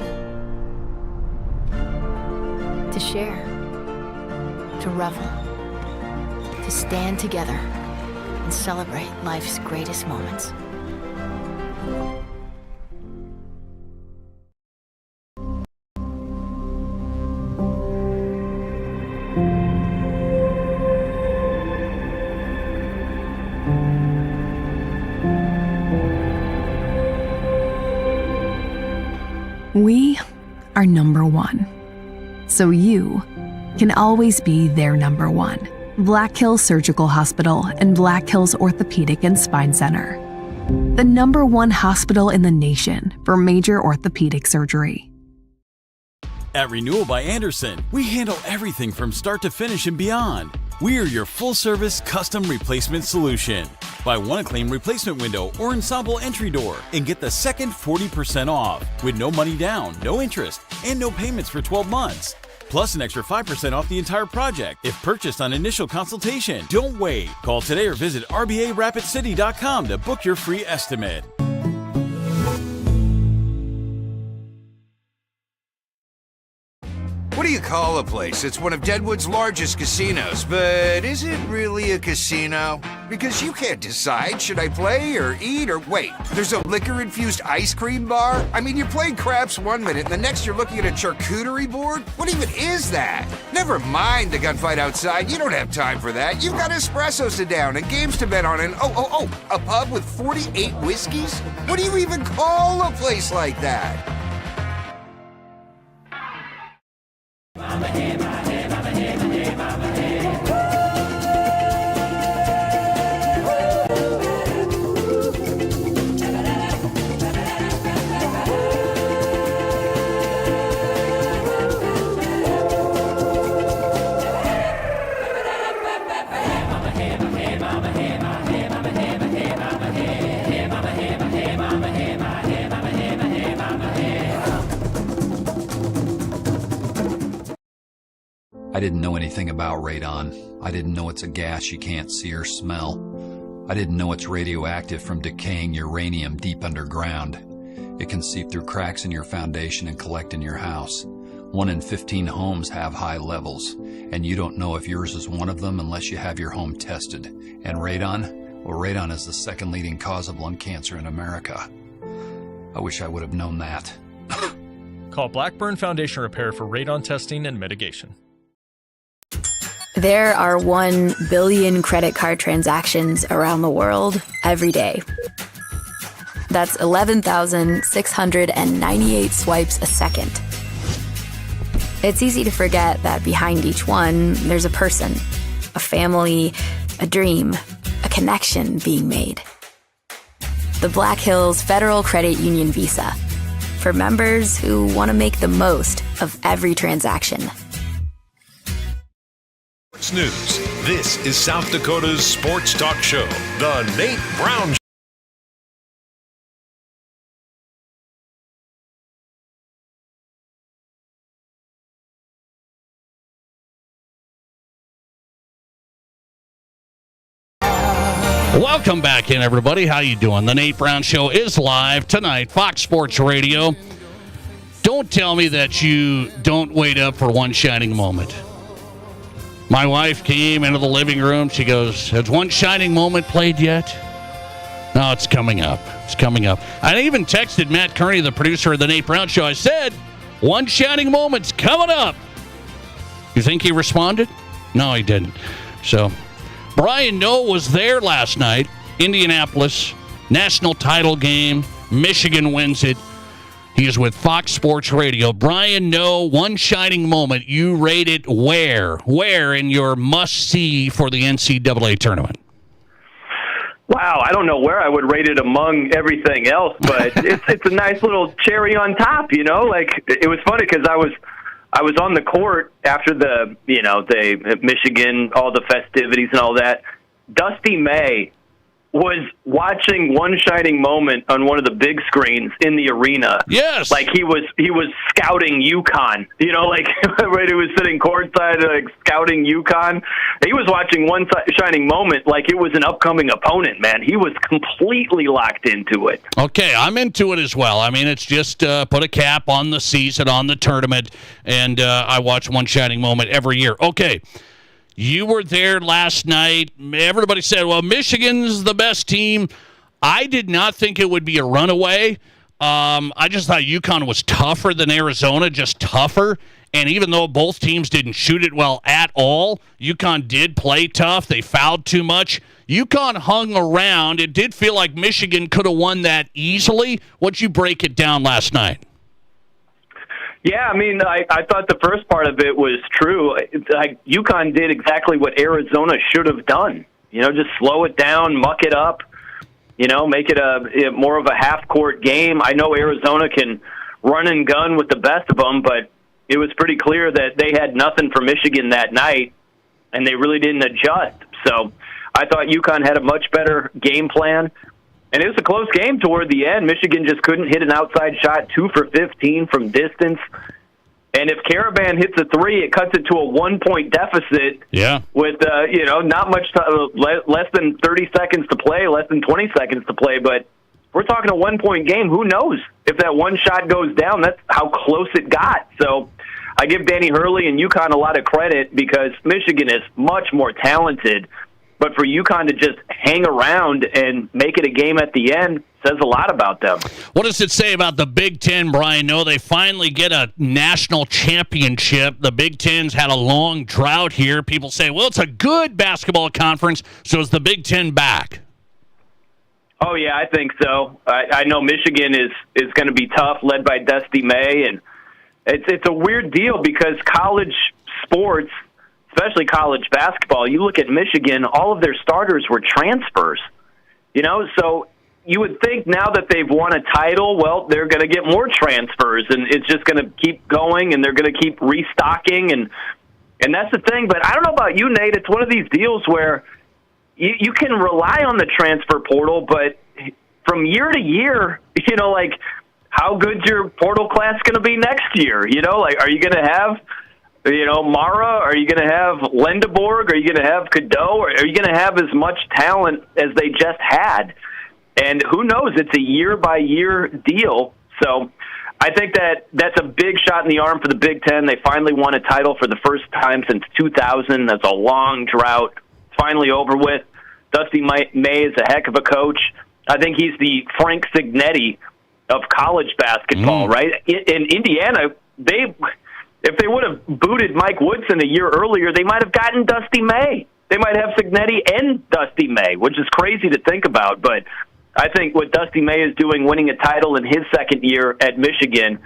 To share, to revel, to stand together and celebrate life's greatest moments. We are number one, so you can always be their number one. Black Hills Surgical Hospital and Black Hills Orthopedic and Spine Center. The number one hospital in the nation for major orthopedic surgery. At Renewal by Andersen, we handle everything from start to finish and beyond. We are your full-service custom replacement solution. Buy one Acclaim replacement window or ensemble entry door and get the second 40% off with no money down, no interest, and no payments for 12 months. Plus an extra 5% off the entire project if purchased on initial consultation. Don't wait. Call today or visit RBARapidCity.com to book your free estimate. What do you call a place? It's one of Deadwood's largest casinos, but is it really a casino? Because you can't decide, should I play or eat or wait, there's a liquor-infused ice cream bar? I mean, you're playing craps one minute and the next you're looking at a charcuterie board? What even is that? Never mind the gunfight outside, you don't have time for that. You've got espressos to down and games to bet on and a pub with 48 whiskeys? What do you even call a place like that? I didn't know anything about radon. I didn't know it's a gas you can't see or smell. I didn't know it's radioactive from decaying uranium deep underground. It can seep through cracks in your foundation and collect in your house. 1 in 15 homes have high levels, and you don't know if yours is one of them unless you have your home tested. And radon? Well, radon is the second leading cause of lung cancer in America. I wish I would have known that. Call Blackburn Foundation Repair for radon testing and mitigation. There are 1 billion credit card transactions around the world every day. That's 11,698 swipes a second. It's easy to forget that behind each one, there's a person, a family, a dream, a connection being made. the Black Hills Federal Credit Union Visa. For members who want to make the most of every transaction. Sports News. This is South Dakota's sports talk show, The Nate Brown Show. Welcome back in, everybody. How you doing? The Nate Brown Show is live tonight, Fox Sports Radio. Don't tell me that you don't wait up for one shining moment. My wife came into the living room. She goes, has One Shining Moment played yet? No, it's coming up. It's coming up. I even texted Matt Kearney, the producer of the Nate Brown Show. I said, One Shining Moment's coming up. You think he responded? No, he didn't. So Brian Noe was there last night, Indianapolis, national title game. Michigan wins it. He is with Fox Sports Radio. Brian Noe, One Shining Moment. You rate it where? Where in your must-see for the NCAA tournament? Wow, I don't know where I would rate it among everything else, but it's a nice little cherry on top, you know? Like, it was funny because I was on the court after the Michigan, all the festivities and all that. Dusty May was watching One Shining Moment on one of the big screens in the arena. Yes. Like he was scouting UConn. You know, like when he was sitting courtside, like scouting UConn. He was watching One Shining Moment like it was an upcoming opponent, man. He was completely locked into it. Okay, I'm into it as well. I mean, it's just put a cap on the season, on the tournament, and I watch One Shining Moment every year. Okay. You were there last night. Everybody said, well, Michigan's the best team. I did not think it would be a runaway. I just thought UConn was tougher than Arizona, just tougher. And even though both teams didn't shoot it well at all, UConn did play tough. They fouled too much. UConn hung around. It did feel like Michigan could have won that easily. What'd you break it down last night? Yeah, I mean, I thought the first part of it was true. Like UConn did exactly what Arizona should have done. You know, just slow it down, muck it up. You know, make it a more of a half-court game. I know Arizona can run and gun with the best of them, but it was pretty clear that they had nothing for Michigan that night, and they really didn't adjust. So I thought UConn had a much better game plan. And it was a close game toward the end. Michigan just couldn't hit an outside shot, 2 for 15 from distance. And if Caravan hits a three, it cuts it to a 1-point deficit. Yeah. With not much less than 30 seconds to play, less than 20 seconds to play. But we're talking a 1-point game. Who knows if that one shot goes down? That's how close it got. So I give Danny Hurley and UConn a lot of credit because Michigan is much more talented. But for UConn to just hang around and make it a game at the end says a lot about them. What does it say about the Big Ten, Brian? No, they finally get a national championship. The Big Ten's had a long drought here. People say, well, it's a good basketball conference, so is the Big Ten back? Oh, yeah, I think so. I know Michigan is going to be tough, led by Dusty May. And it's a weird deal because college sports, especially college basketball, you look at Michigan, all of their starters were transfers. You know, so you would think now that they've won a title, well, they're going to get more transfers, and it's just going to keep going, and they're going to keep restocking, and that's the thing. But I don't know about you, Nate. It's one of these deals where you can rely on the transfer portal, but from year to year, you know, like, how good's your portal class going to be next year? You know, like, are you going to have Mara? Are you going to have Lendeborg? Are you going to have Cadeau? Or are you going to have as much talent as they just had? And who knows? It's a year-by-year deal. So I think that's a big shot in the arm for the Big Ten. They finally won a title for the first time since 2000. That's a long drought. Finally over with. Dusty May is a heck of a coach. I think he's the Frank Signetti of college basketball, right? In Indiana, if they would have booted Mike Woodson a year earlier, they might have gotten Dusty May. They might have Signetti and Dusty May, which is crazy to think about. But I think what Dusty May is doing, winning a title in his second year at Michigan,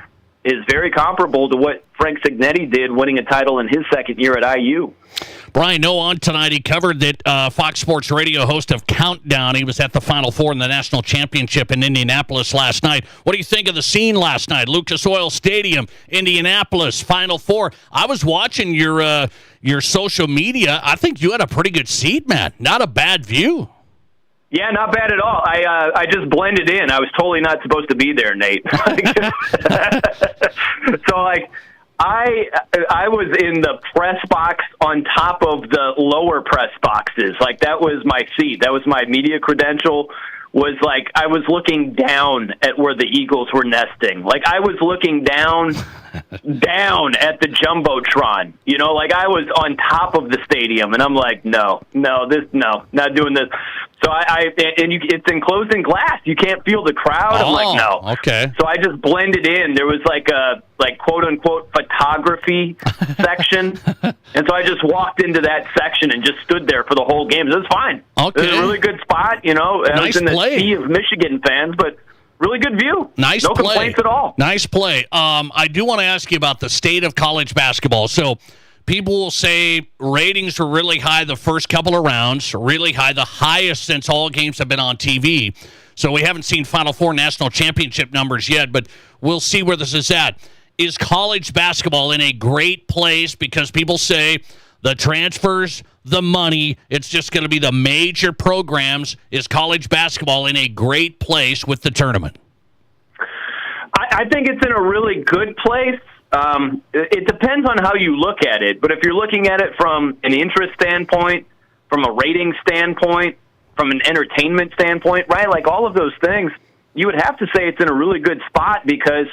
is very comparable to what Frank Cignetti did winning a title in his second year at IU. Brian Noe on tonight. He covered that Fox Sports Radio host of Countdown. He was at the Final Four in the National Championship in Indianapolis last night. What do you think of the scene last night? Lucas Oil Stadium, Indianapolis, Final Four. I was watching your social media. I think you had a pretty good seat, man. Not a bad view. Yeah, not bad at all. I just blended in. I was totally not supposed to be there, Nate. So, like, I was in the press box on top of the lower press boxes. Like, that was my seat. That was my media credential. Was like I was looking down at where the Eagles were nesting. Like, I was looking down at the Jumbotron. You know, like I was on top of the stadium, and I'm like, no, not doing this. So it's enclosed in glass. You can't feel the crowd. I'm like, no. Okay. So I just blended in. There was like a quote unquote photography section, and so I just walked into that section and just stood there for the whole game. It was fine. Okay. It was a really good spot. You know, I was in the sea of Michigan fans, but really good view. Nice no play. complaints at all. Nice play. I do want to ask you about the state of college basketball. So people will say ratings were really high the first couple of rounds, really high, the highest since all games have been on TV. So we haven't seen Final Four national championship numbers yet, but we'll see where this is at. Is college basketball in a great place because people say the transfers, the money, it's just going to be the major programs? Is college basketball in a great place with the tournament? I think it's in a really good place. It depends on how you look at it, but if you're looking at it from an interest standpoint, from a rating standpoint, from an entertainment standpoint, right, like all of those things, you would have to say it's in a really good spot because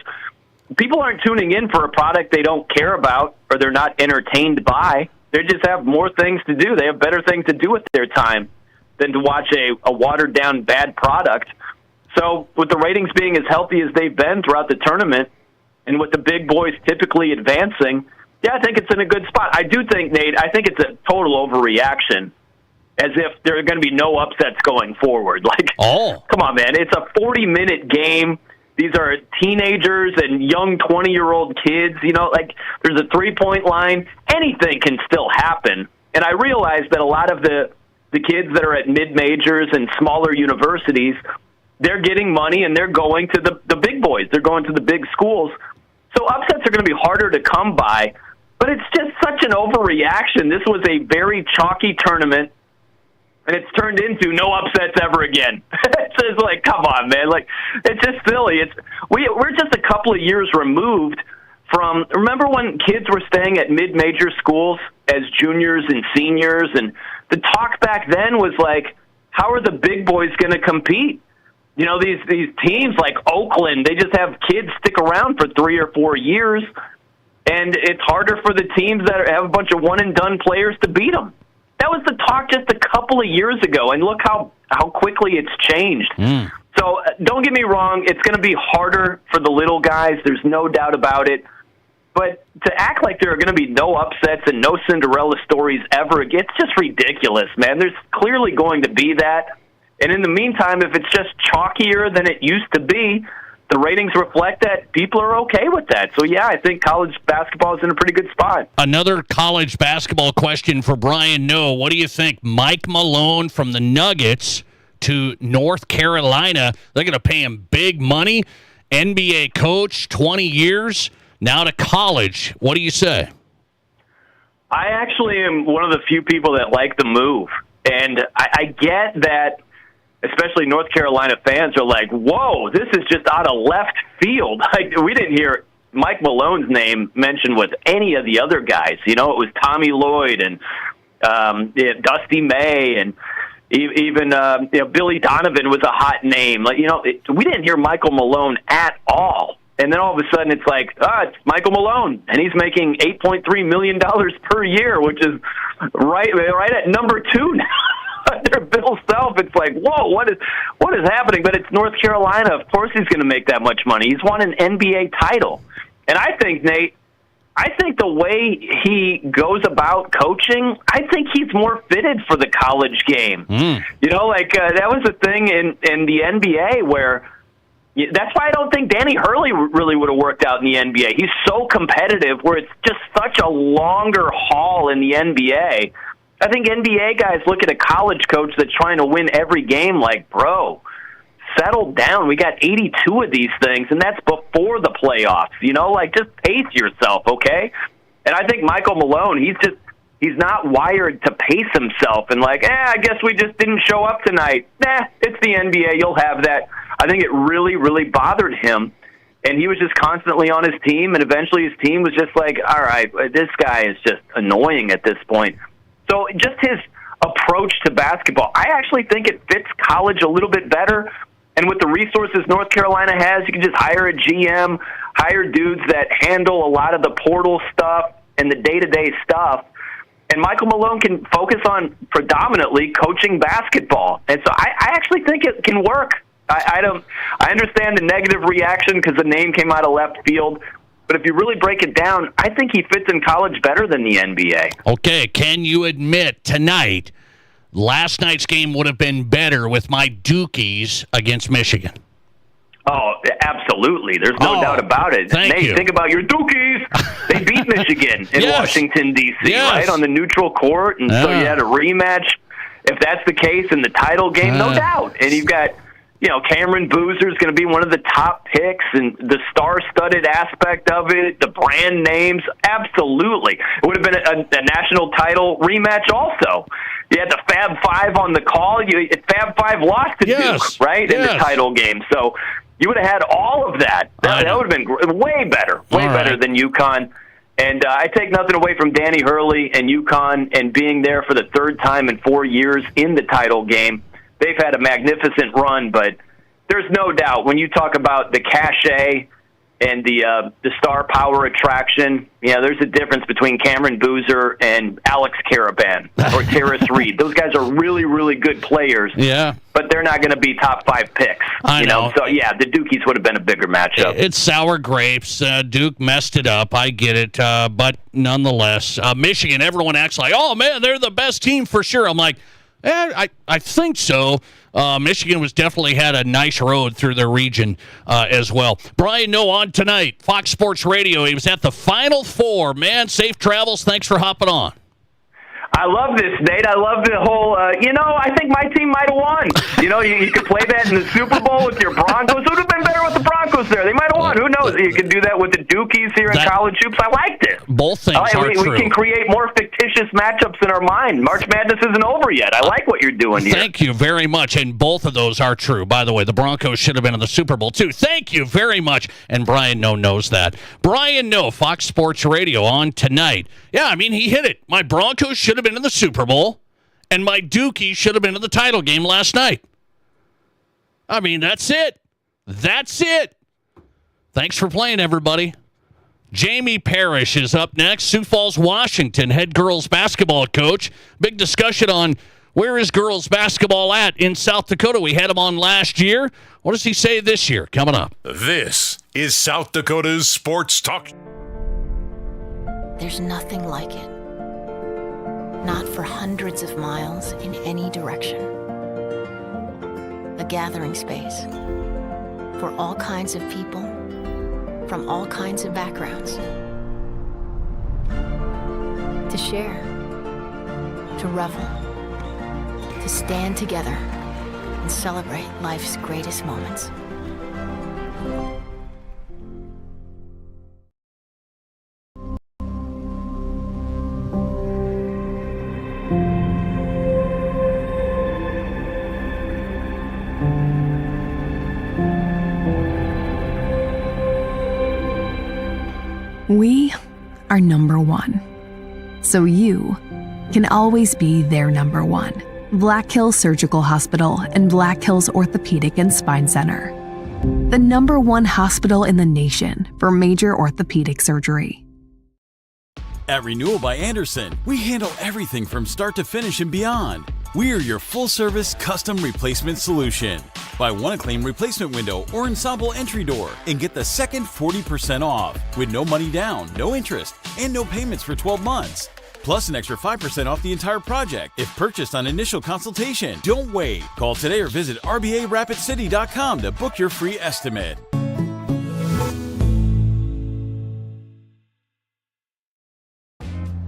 people aren't tuning in for a product they don't care about or they're not entertained by. They just have more things to do. They have better things to do with their time than to watch a watered-down bad product. So with the ratings being as healthy as they've been throughout the tournament, and with the big boys typically advancing, yeah, I think it's in a good spot. I do think, Nate, I think it's a total overreaction, as if there are going to be no upsets going forward. Like, come on, man. It's a 40-minute game. These are teenagers and young 20-year-old kids. You know, like, there's a three-point line. Anything can still happen. And I realize that a lot of the kids that are at mid-majors and smaller universities, they're getting money and they're going to the big boys. They're going to the big schools. So upsets are going to be harder to come by, but it's just such an overreaction. This was a very chalky tournament, and it's turned into no upsets ever again. It's just like, come on, man. Like, it's just silly. We're just a couple of years removed from, remember when kids were staying at mid-major schools as juniors and seniors, and the talk back then was like, how are the big boys going to compete? You know, these teams like Oakland, they just have kids stick around for 3 or 4 years, and it's harder for the teams that have a bunch of one-and-done players to beat them. That was the talk just a couple of years ago, and look how quickly it's changed. So don't get me wrong, it's going to be harder for the little guys. There's no doubt about it. But to act like there are going to be no upsets and no Cinderella stories ever again, it's just ridiculous, man. There's clearly going to be that. And in the meantime, if it's just chalkier than it used to be, the ratings reflect that. People are okay with that. So, yeah, I think college basketball is in a pretty good spot. Another college basketball question for Brian Noe. What do you think? Mike Malone from the Nuggets to North Carolina. They're going to pay him big money. NBA coach, 20 years, now to college. What do you say? I actually am one of the few people that like the move. And I get that, especially North Carolina fans are like, whoa, this is just out of left field. Like, we didn't hear Mike Malone's name mentioned with any of the other guys. You know, it was Tommy Lloyd and Dusty May and even Billy Donovan was a hot name. Like, you know, we didn't hear Michael Malone at all. And then all of a sudden it's like, it's Michael Malone, and he's making $8.3 million per year, which is right at number 2 now. Under Bill Self, it's like, whoa, what is happening? But it's North Carolina. Of course he's going to make that much money. He's won an NBA title. And I think, Nate, the way he goes about coaching, I think he's more fitted for the college game. You know, like that was the thing in the NBA where That's why I don't think Danny Hurley really would have worked out in the NBA. He's so competitive where it's just such a longer haul in the NBA. I think NBA guys look at a college coach that's trying to win every game like, bro, settle down. We got 82 of these things, and that's before the playoffs. Just pace yourself, okay? And I think Michael Malone, he's not wired to pace himself and I guess we just didn't show up tonight. It's the NBA. You'll have that. I think it really, really bothered him, and he was just constantly on his team, and eventually his team was just like, all right, this guy is just annoying at this point. So just his approach to basketball, I actually think it fits college a little bit better. And with the resources North Carolina has, you can just hire a GM, hire dudes that handle a lot of the portal stuff and the day-to-day stuff. And Michael Malone can focus on predominantly coaching basketball. And so I actually think it can work. I understand the negative reaction because the name came out of left field. But if you really break it down, I think he fits in college better than the NBA. Okay, can you admit tonight last night's game would have been better with my Dukies against Michigan? Oh, absolutely. There's no doubt about it. Nate, think about your Dukies. They beat Michigan in Washington, D.C., right, on the neutral court. And so you had a rematch. If that's the case in the title game, no doubt. And you've got, Cameron Boozer's going to be one of the top picks, and the star-studded aspect of it, the brand names, absolutely. It would have been a national title rematch also. You had the Fab Five on the call. Fab Five lost to Duke, right, in the title game. So you would have had all of that. That would have been way better, better than UConn. And I take nothing away from Danny Hurley and UConn and being there for the third time in 4 years in the title game. They've had a magnificent run, but there's no doubt when you talk about the cachet and the star power attraction, there's a difference between Cameron Boozer and Alex Caravan or Terrace Reed. Those guys are really, really good players. Yeah. But they're not going to be top 5 picks. I know. So, the Dukies would have been a bigger matchup. It's sour grapes. Duke messed it up. I get it. But nonetheless, Michigan, everyone acts like, oh, man, they're the best team for sure. I'm like, I think so. Michigan was definitely had a nice road through their region as well. Brian Noe on tonight, Fox Sports Radio. He was at the Final Four. Man, safe travels. Thanks for hopping on. I love this, Nate. I love the whole, I think my team might have won. You could play that in the Super Bowl with your Broncos. It would have been better with the Broncos there. They might have won. Who knows? You could do that with the Dukies here in college hoops. I liked it. Both things are true. We can create more fictitious matchups in our mind. March Madness isn't over yet. I like what you're doing here. Thank you very much. And both of those are true. By the way, the Broncos should have been in the Super Bowl, too. Thank you very much. And Brian Noe knows that. Brian Noe, Fox Sports Radio on tonight. Yeah, he hit it. My Broncos should have been in the Super Bowl, and my Dukies should have been in the title game last night. That's it. That's it. Thanks for playing, everybody. Jamie Parrish is up next. Sioux Falls, Washington, head girls basketball coach. Big discussion on where is girls basketball at in South Dakota. We had him on last year. What does he say this year? Coming up. This is South Dakota's Sports Talk. There's nothing like it. Not for hundreds of miles in any direction. A gathering space for all kinds of people from all kinds of backgrounds. To share, to revel, to stand together and celebrate life's greatest moments. We are number one. So you can always be their number one. Black Hills Surgical Hospital and Black Hills Orthopedic and Spine Center. The number one hospital in the nation for major orthopedic surgery. At Renewal by Andersen, we handle everything from start to finish and beyond. We are your full-service custom replacement solution. Buy one Acclaim replacement window or ensemble entry door and get the second 40% off with no money down, no interest, and no payments for 12 months. plus an extra 5% off the entire project if purchased on initial consultation. Don't wait. Call today or visit RBARapidCity.com to book your free estimate.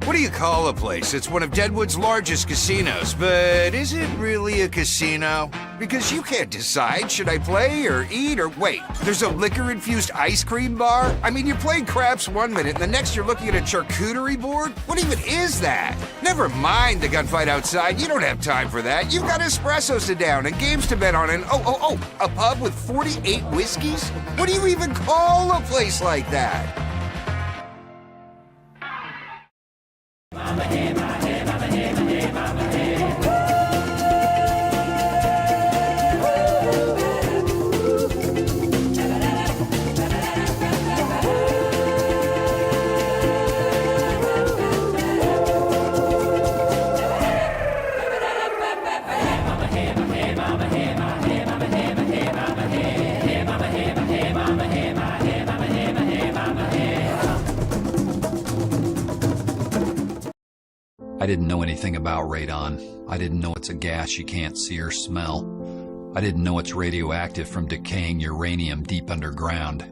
What do you call a place? It's one of Deadwood's largest casinos, but is it really a casino? Because you can't decide, should I play or eat or wait, there's a liquor-infused ice cream bar? I mean, you're playing craps one minute, and the next you're looking at a charcuterie board? What even is that? Never mind the gunfight outside, you don't have time for that. You've got espressos to down and games to bet on and a pub with 48 whiskeys? What do you even call a place like that? I didn't know anything about radon. I didn't know it's a gas you can't see or smell. I didn't know it's radioactive from decaying uranium deep underground.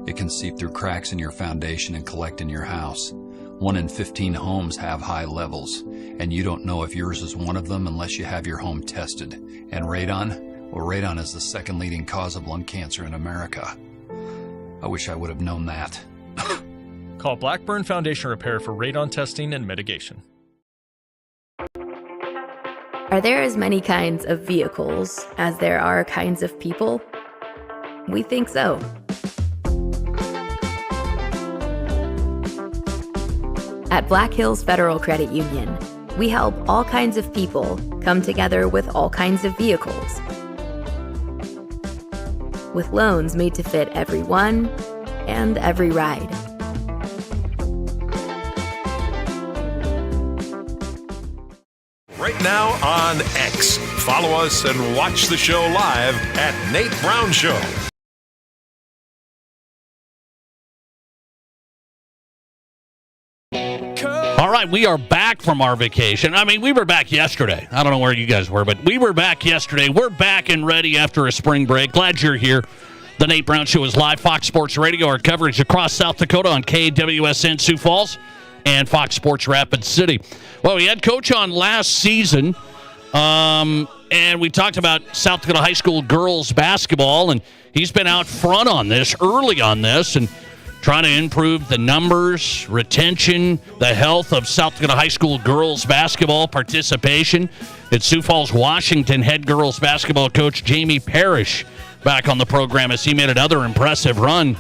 It can seep through cracks in your foundation and collect in your house. 1 in 15 homes have high levels, and you don't know if yours is one of them unless you have your home tested. And radon? Well, radon is the second leading cause of lung cancer in America. I wish I would have known that. Call Blackburn Foundation Repair for radon testing and mitigation. Are there as many kinds of vehicles as there are kinds of people? We think so. At Black Hills Federal Credit Union, we help all kinds of people come together with all kinds of vehicles. With loans made to fit everyone and every ride. Right now on X. Follow us and watch the show live at Nate Brown Show. All right, we are back from our vacation. I mean, we were back yesterday. I don't know where you guys were, but we were back yesterday. We're back and ready after a spring break. Glad you're here. The Nate Brown Show is live. Fox Sports Radio, our coverage across South Dakota on KWSN Sioux Falls and Fox Sports Rapid City. Well, we had Coach on last season, and we talked about South Dakota High School girls basketball, and he's been out front on this, early on this, and trying to improve the numbers, retention, the health of South Dakota High School girls basketball participation. It's Sioux Falls, Washington head girls basketball coach Jamie Parrish back on the program as he made another impressive run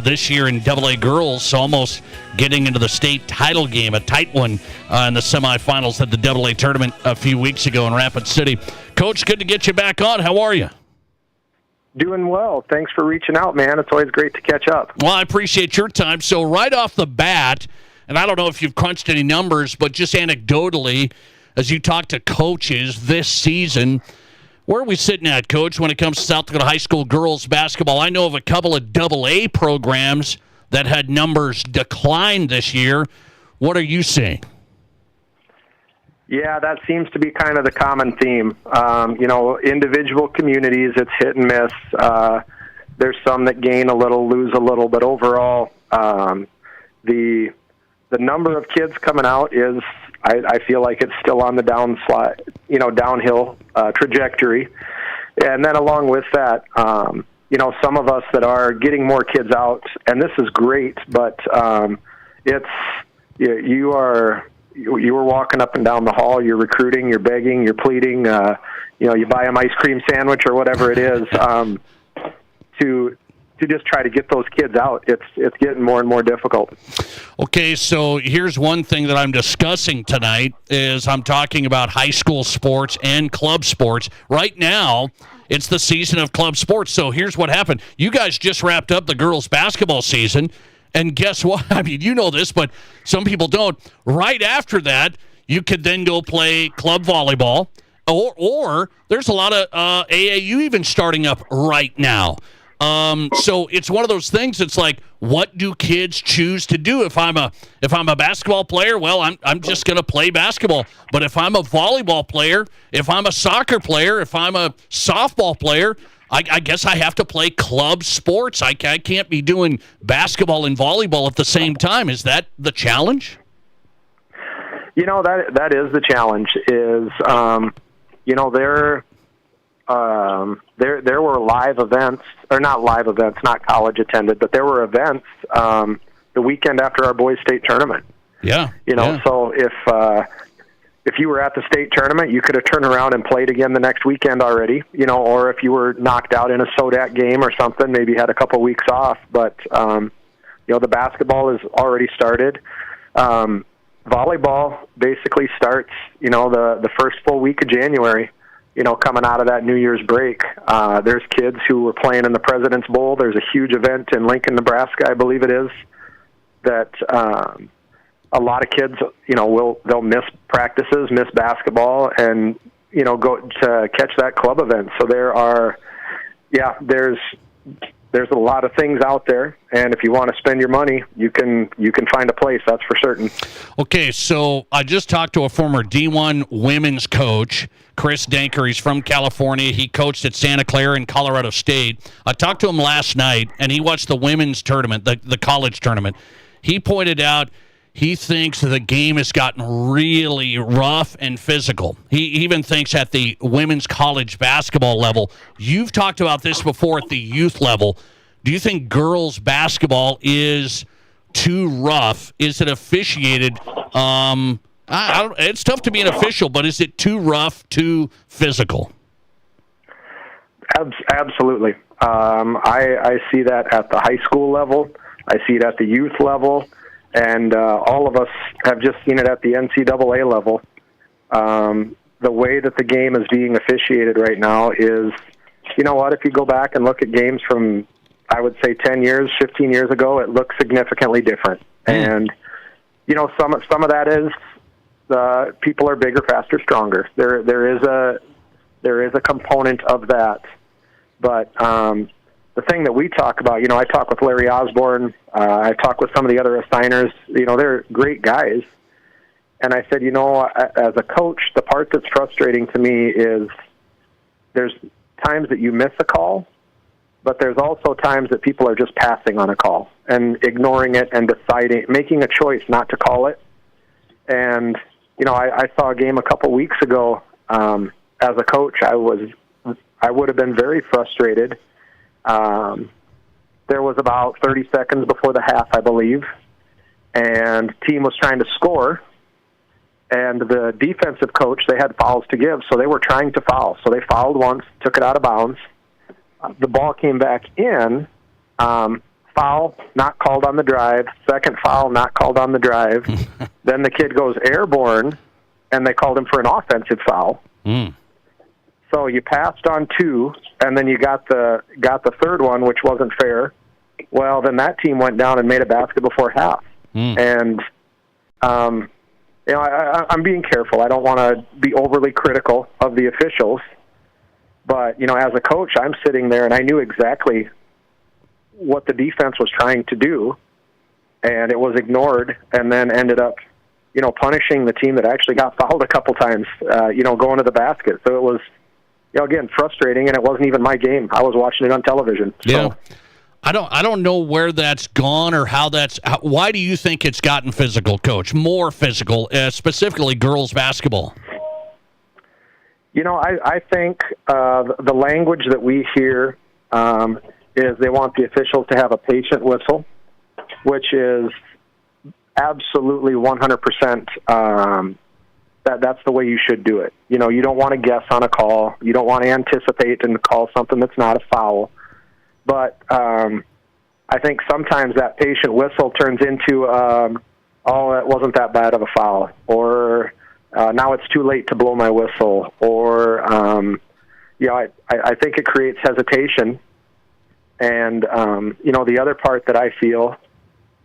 this year in AA girls, almost getting into the state title game, a tight one in the semifinals at the AA tournament a few weeks ago in Rapid City. Coach, good to get you back on. How are you? Doing well. Thanks for reaching out, man. It's always great to catch up. Well, I appreciate your time. So right off the bat, and I don't know if you've crunched any numbers, but just anecdotally, as you talk to coaches this season, where are we sitting at, Coach, when it comes to South Dakota High School girls basketball? I know of a couple of AA programs that had numbers decline this year. What are you seeing? Yeah, that seems to be kind of the common theme. Individual communities, it's hit and miss. There's some that gain a little, lose a little, but overall, the number of kids coming out is, I feel like it's still on the downhill trajectory. And then along with that, some of us that are getting more kids out, and this is great, but you were walking up and down the hall, you're recruiting, you're begging, you're pleading, you buy them ice cream sandwich or whatever it is, to just try to get those kids out. It's getting more and more difficult. Okay, so here's one thing that I'm discussing tonight is I'm talking about high school sports and club sports. Right now, it's the season of club sports. So here's what happened. You guys just wrapped up the girls' basketball season, and guess what? I mean, you know this, but some people don't. Right after that, you could then go play club volleyball, or there's a lot of AAU even starting up right now. So it's one of those things. It's like, what do kids choose to do? If I'm a basketball player, well, I'm just going to play basketball. But if I'm a volleyball player, if I'm a soccer player, if I'm a softball player, I guess I have to play club sports. I can't be doing basketball and volleyball at the same time. Is that the challenge? That is the challenge. Is there were live events, or not live events, not college attended, but there were events the weekend after our boys' state tournament. Yeah. So if you were at the state tournament, you could have turned around and played again the next weekend already, or if you were knocked out in a SODAC game or something, maybe had a couple weeks off. But, the basketball is already started. Volleyball basically starts, the first full week of January, coming out of that New Year's break. There's kids who were playing in the President's Bowl. There's a huge event in Lincoln, Nebraska, I believe it is, that a lot of kids, they'll miss practices, miss basketball, and, go to catch that club event. So there's a lot of things out there, and if you want to spend your money, you can find a place, that's for certain. Okay, so I just talked to a former D1 women's coach, Chris Danker. He's from California. He coached at Santa Clara and Colorado State. I talked to him last night, and he watched the women's tournament, the college tournament. He pointed out he thinks the game has gotten really rough and physical. He even thinks at the women's college basketball level. You've talked about this before at the youth level. Do you think girls basketball is too rough? Is it officiated? It's tough to be an official, but is it too rough, too physical? Absolutely. I see that at the high school level. I see it at the youth level. And all of us have just seen it at the NCAA level. The way that the game is being officiated right now is, if you go back and look at games from, I would say, 10 years, 15 years ago, it looks significantly different. And, some of that is people are bigger, faster, stronger. There is a component of that. But the thing that we talk about, I talk with Larry Osborne, I talk with some of the other assigners, they're great guys. And I said, as a coach, the part that's frustrating to me is there's times that you miss a call, but there's also times that people are just passing on a call and ignoring it and making a choice not to call it. And, I saw a game a couple weeks ago. As a coach, I would have been very frustrated. There was about 30 seconds before the half, I believe, and team was trying to score, and the defensive coach, they had fouls to give, so they were trying to foul. So they fouled once, took it out of bounds. The ball came back in, foul, not called on the drive, second foul, not called on the drive. Then the kid goes airborne, and they called him for an offensive foul. So you passed on two, and then you got the third one, which wasn't fair. Well, then that team went down and made a basket before half. And I'm being careful. I don't want to be overly critical of the officials, but as a coach, I'm sitting there and I knew exactly what the defense was trying to do, and it was ignored, and then ended up, punishing the team that actually got fouled a couple times, going to the basket. So it was, again, frustrating, and it wasn't even my game. I was watching it on television. So. Yeah. I don't know where that's gone or how why do you think it's gotten physical, Coach? More physical, specifically girls basketball? I think the language that we hear is they want the officials to have a patient whistle, which is absolutely 100%. That's the way you should do it. You don't want to guess on a call. You don't want to anticipate and call something that's not a foul. But I think sometimes that patient whistle turns into, it wasn't that bad of a foul, or now it's too late to blow my whistle, or I think it creates hesitation. And the other part that I feel,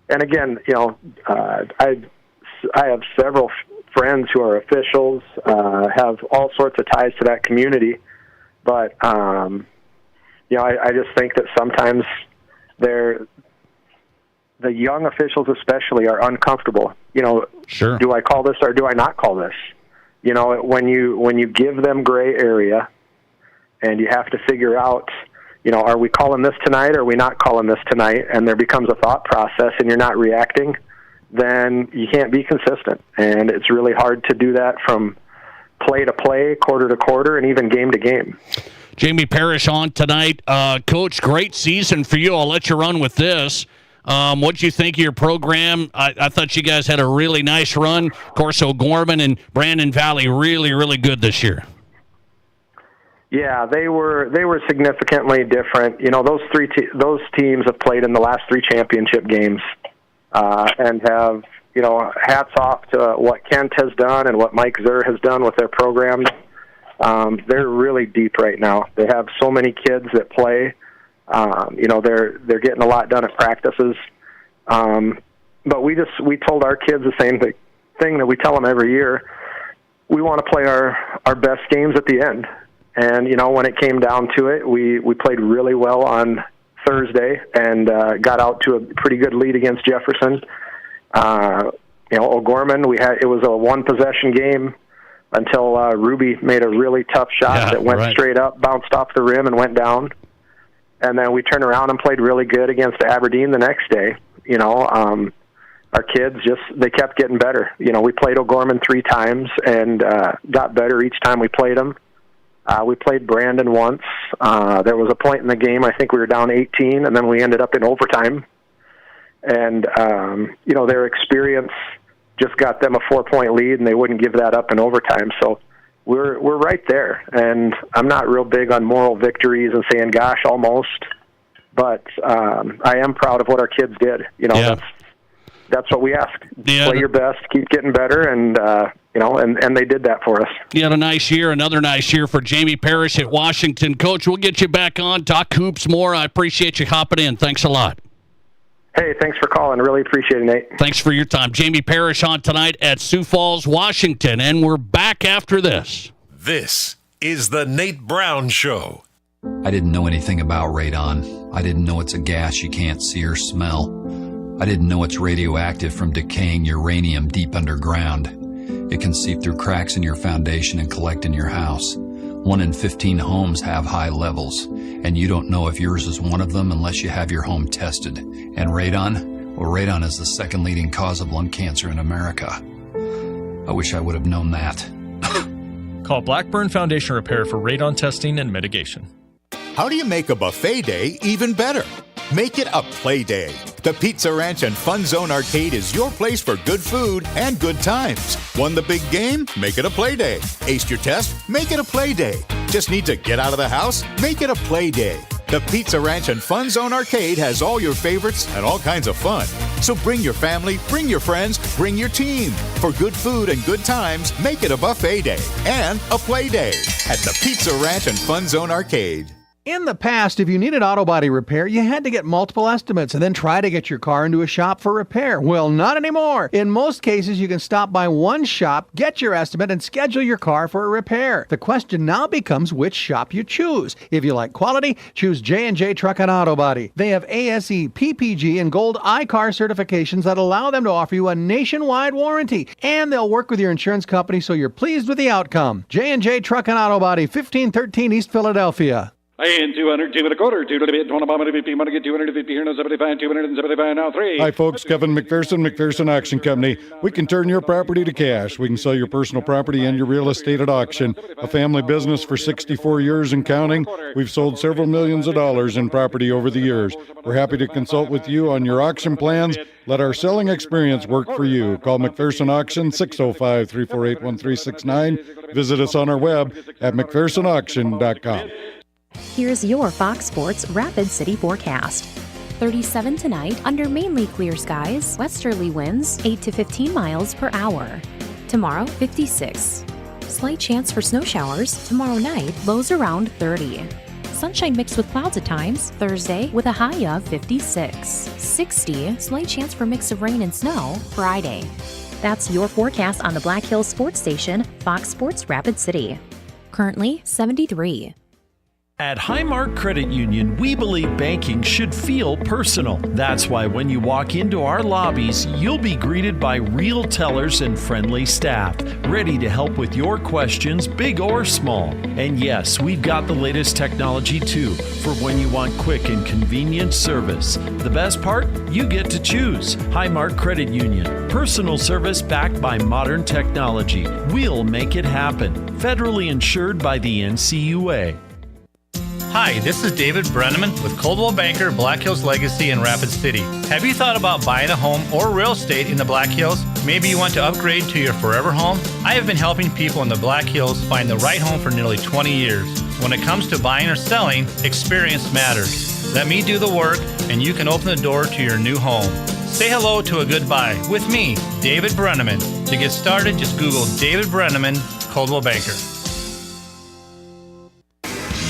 and again, I have several friends who are officials, have all sorts of ties to that community, but I just think that sometimes the young officials especially are uncomfortable. Sure. Do I call this or do I not call this? When you give them gray area and you have to figure out, are we calling this tonight or are we not calling this tonight? And there becomes a thought process and you're not reacting, then you can't be consistent. And it's really hard to do that from play to play, quarter to quarter, and even game to game. Jamie Parrish on tonight. Coach, great season for you. I'll let you run with this. What did you think of your program? I thought you guys had a really nice run. Of course, O'Gorman and Brandon Valley really, really good this year. Yeah, they were significantly different. Those teams have played in the last 3 championship games and have, hats off to what Kent has done and what Mike Zur has done with their program. They're really deep right now. They have so many kids that play. They're getting a lot done at practices. But we told our kids the same thing that we tell them every year. We want to play our best games at the end. And, when it came down to it, we played really well on Thursday and got out to a pretty good lead against Jefferson. O'Gorman, it was a 1-possession game until Ruby made a really tough shot that went straight up, bounced off the rim, and went down. And then we turned around and played really good against Aberdeen the next day. Our kids they kept getting better. We played O'Gorman 3 times and got better each time we played them. We played Brandon once. There was a point in the game, I think we were down 18, and then we ended up in overtime. And, their experience just got them a 4-point lead, and they wouldn't give that up in overtime. So we're right there. And I'm not real big on moral victories and saying, gosh, almost. But I am proud of what our kids did. That's what we ask. Yeah, play your best, keep getting better, and and they did that for us. You had a nice year, another nice year for Jamie Parrish at Washington. Coach, we'll get you back on, talk hoops more. I appreciate you hopping in. Thanks a lot. Hey, thanks for calling. Really appreciate it, Nate. Thanks for your time. Jamie Parrish on tonight at Sioux Falls, Washington, and we're back after this. This is the Nate Brown Show. I didn't know anything about radon. I didn't know it's a gas you can't see or smell. I didn't know it's radioactive from decaying uranium deep underground. It can seep through cracks in your foundation and collect in your house. 1 in 15 homes have high levels, and you don't know if yours is one of them unless you have your home tested. And radon? Well, radon is the 2nd leading cause of lung cancer in America. I wish I would have known that. Call Blackburn Foundation Repair for radon testing and mitigation. How do you make a buffet day even better? Make it a play day. The Pizza Ranch and Fun Zone Arcade is your place for good food and good times. Won the big game? Make it a play day. Aced your test? Make it a play day. Just need to get out of the house? Make it a play day. The Pizza Ranch and Fun Zone Arcade has all your favorites and all kinds of fun. So bring your family, bring your friends, bring your team. For good food and good times, make it a buffet day and a play day at the Pizza Ranch and Fun Zone Arcade. In the past, if you needed auto body repair, you had to get multiple estimates and then try to get your car into a shop for repair. Well, not anymore. In most cases, you can stop by one shop, get your estimate, and schedule your car for a repair. The question now becomes which shop you choose. If you like quality, choose J&J Truck and Auto Body. They have ASE, PPG, and Gold iCar certifications that allow them to offer you a nationwide warranty. And they'll work with your insurance company so you're pleased with the outcome. J&J Truck and Auto Body, 1513 East Philadelphia. And 200, 2 and a quarter, 2 to the bid, 250, want to get 250 here, 75, 275 now, 3. Hi, folks. Kevin McPherson Auction Company. We can turn your property to cash. We can sell your personal property and your real estate at auction. A family business for 64 years and counting. We've sold several millions of dollars in property over the years. We're happy to consult with you on your auction plans. Let our selling experience work for you. Call McPherson Auction, 605-348-1369. Visit us on our web at McPhersonAuction.com. Here's your Fox Sports Rapid City forecast. 37 tonight, under mainly clear skies, westerly winds 8 to 15 miles per hour. Tomorrow, 56. Slight chance for snow showers. Tomorrow night, lows around 30. Sunshine mixed with clouds at times. Thursday, with a high of 56. 60. Slight chance for mix of rain and snow. Friday. That's your forecast on the Black Hills Sports Station, Fox Sports Rapid City. Currently, 73. At Highmark Credit Union, we believe banking should feel personal. That's why when you walk into our lobbies, you'll be greeted by real tellers and friendly staff, ready to help with your questions, big or small. And yes, we've got the latest technology too, for when you want quick and convenient service. The best part? You get to choose. Highmark Credit Union. Personal service backed by modern technology. We'll make it happen. Federally insured by the NCUA. Hi, this is David Brenneman with Coldwell Banker, Black Hills Legacy in Rapid City. Have you thought about buying a home or real estate in the Black Hills? Maybe you want to upgrade to your forever home? I have been helping people in the Black Hills find the right home for nearly 20 years. When it comes to buying or selling, experience matters. Let me do the work and you can open the door to your new home. Say hello to a good buy with me, David Brenneman. To get started, just Google David Brenneman, Coldwell Banker.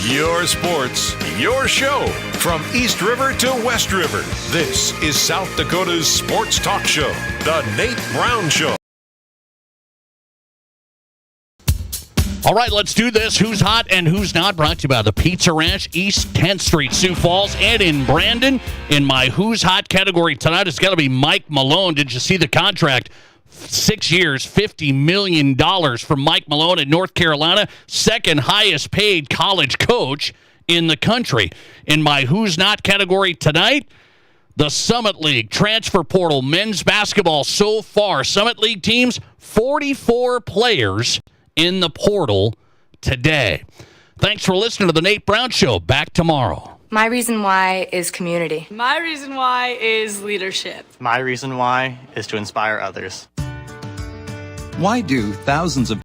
Your sports, your show. From East River to West River, this is South Dakota's sports talk show, The Nate Brown Show. All right, let's do this. Who's hot and who's not? Brought to you by the Pizza Ranch, East 10th Street, Sioux Falls, and in Brandon. In my Who's Hot category tonight, it's got to be Mike Malone. Did you see the contract? 6 years, $50 million for Mike Malone in North Carolina, second highest paid college coach in the country. In my Who's Not category tonight, the Summit League transfer portal men's basketball so far. Summit League teams, 44 players in the portal today. Thanks for listening to the Nate Brown Show. Back tomorrow. My reason why is community. My reason why is leadership. My reason why is to inspire others. Why do thousands of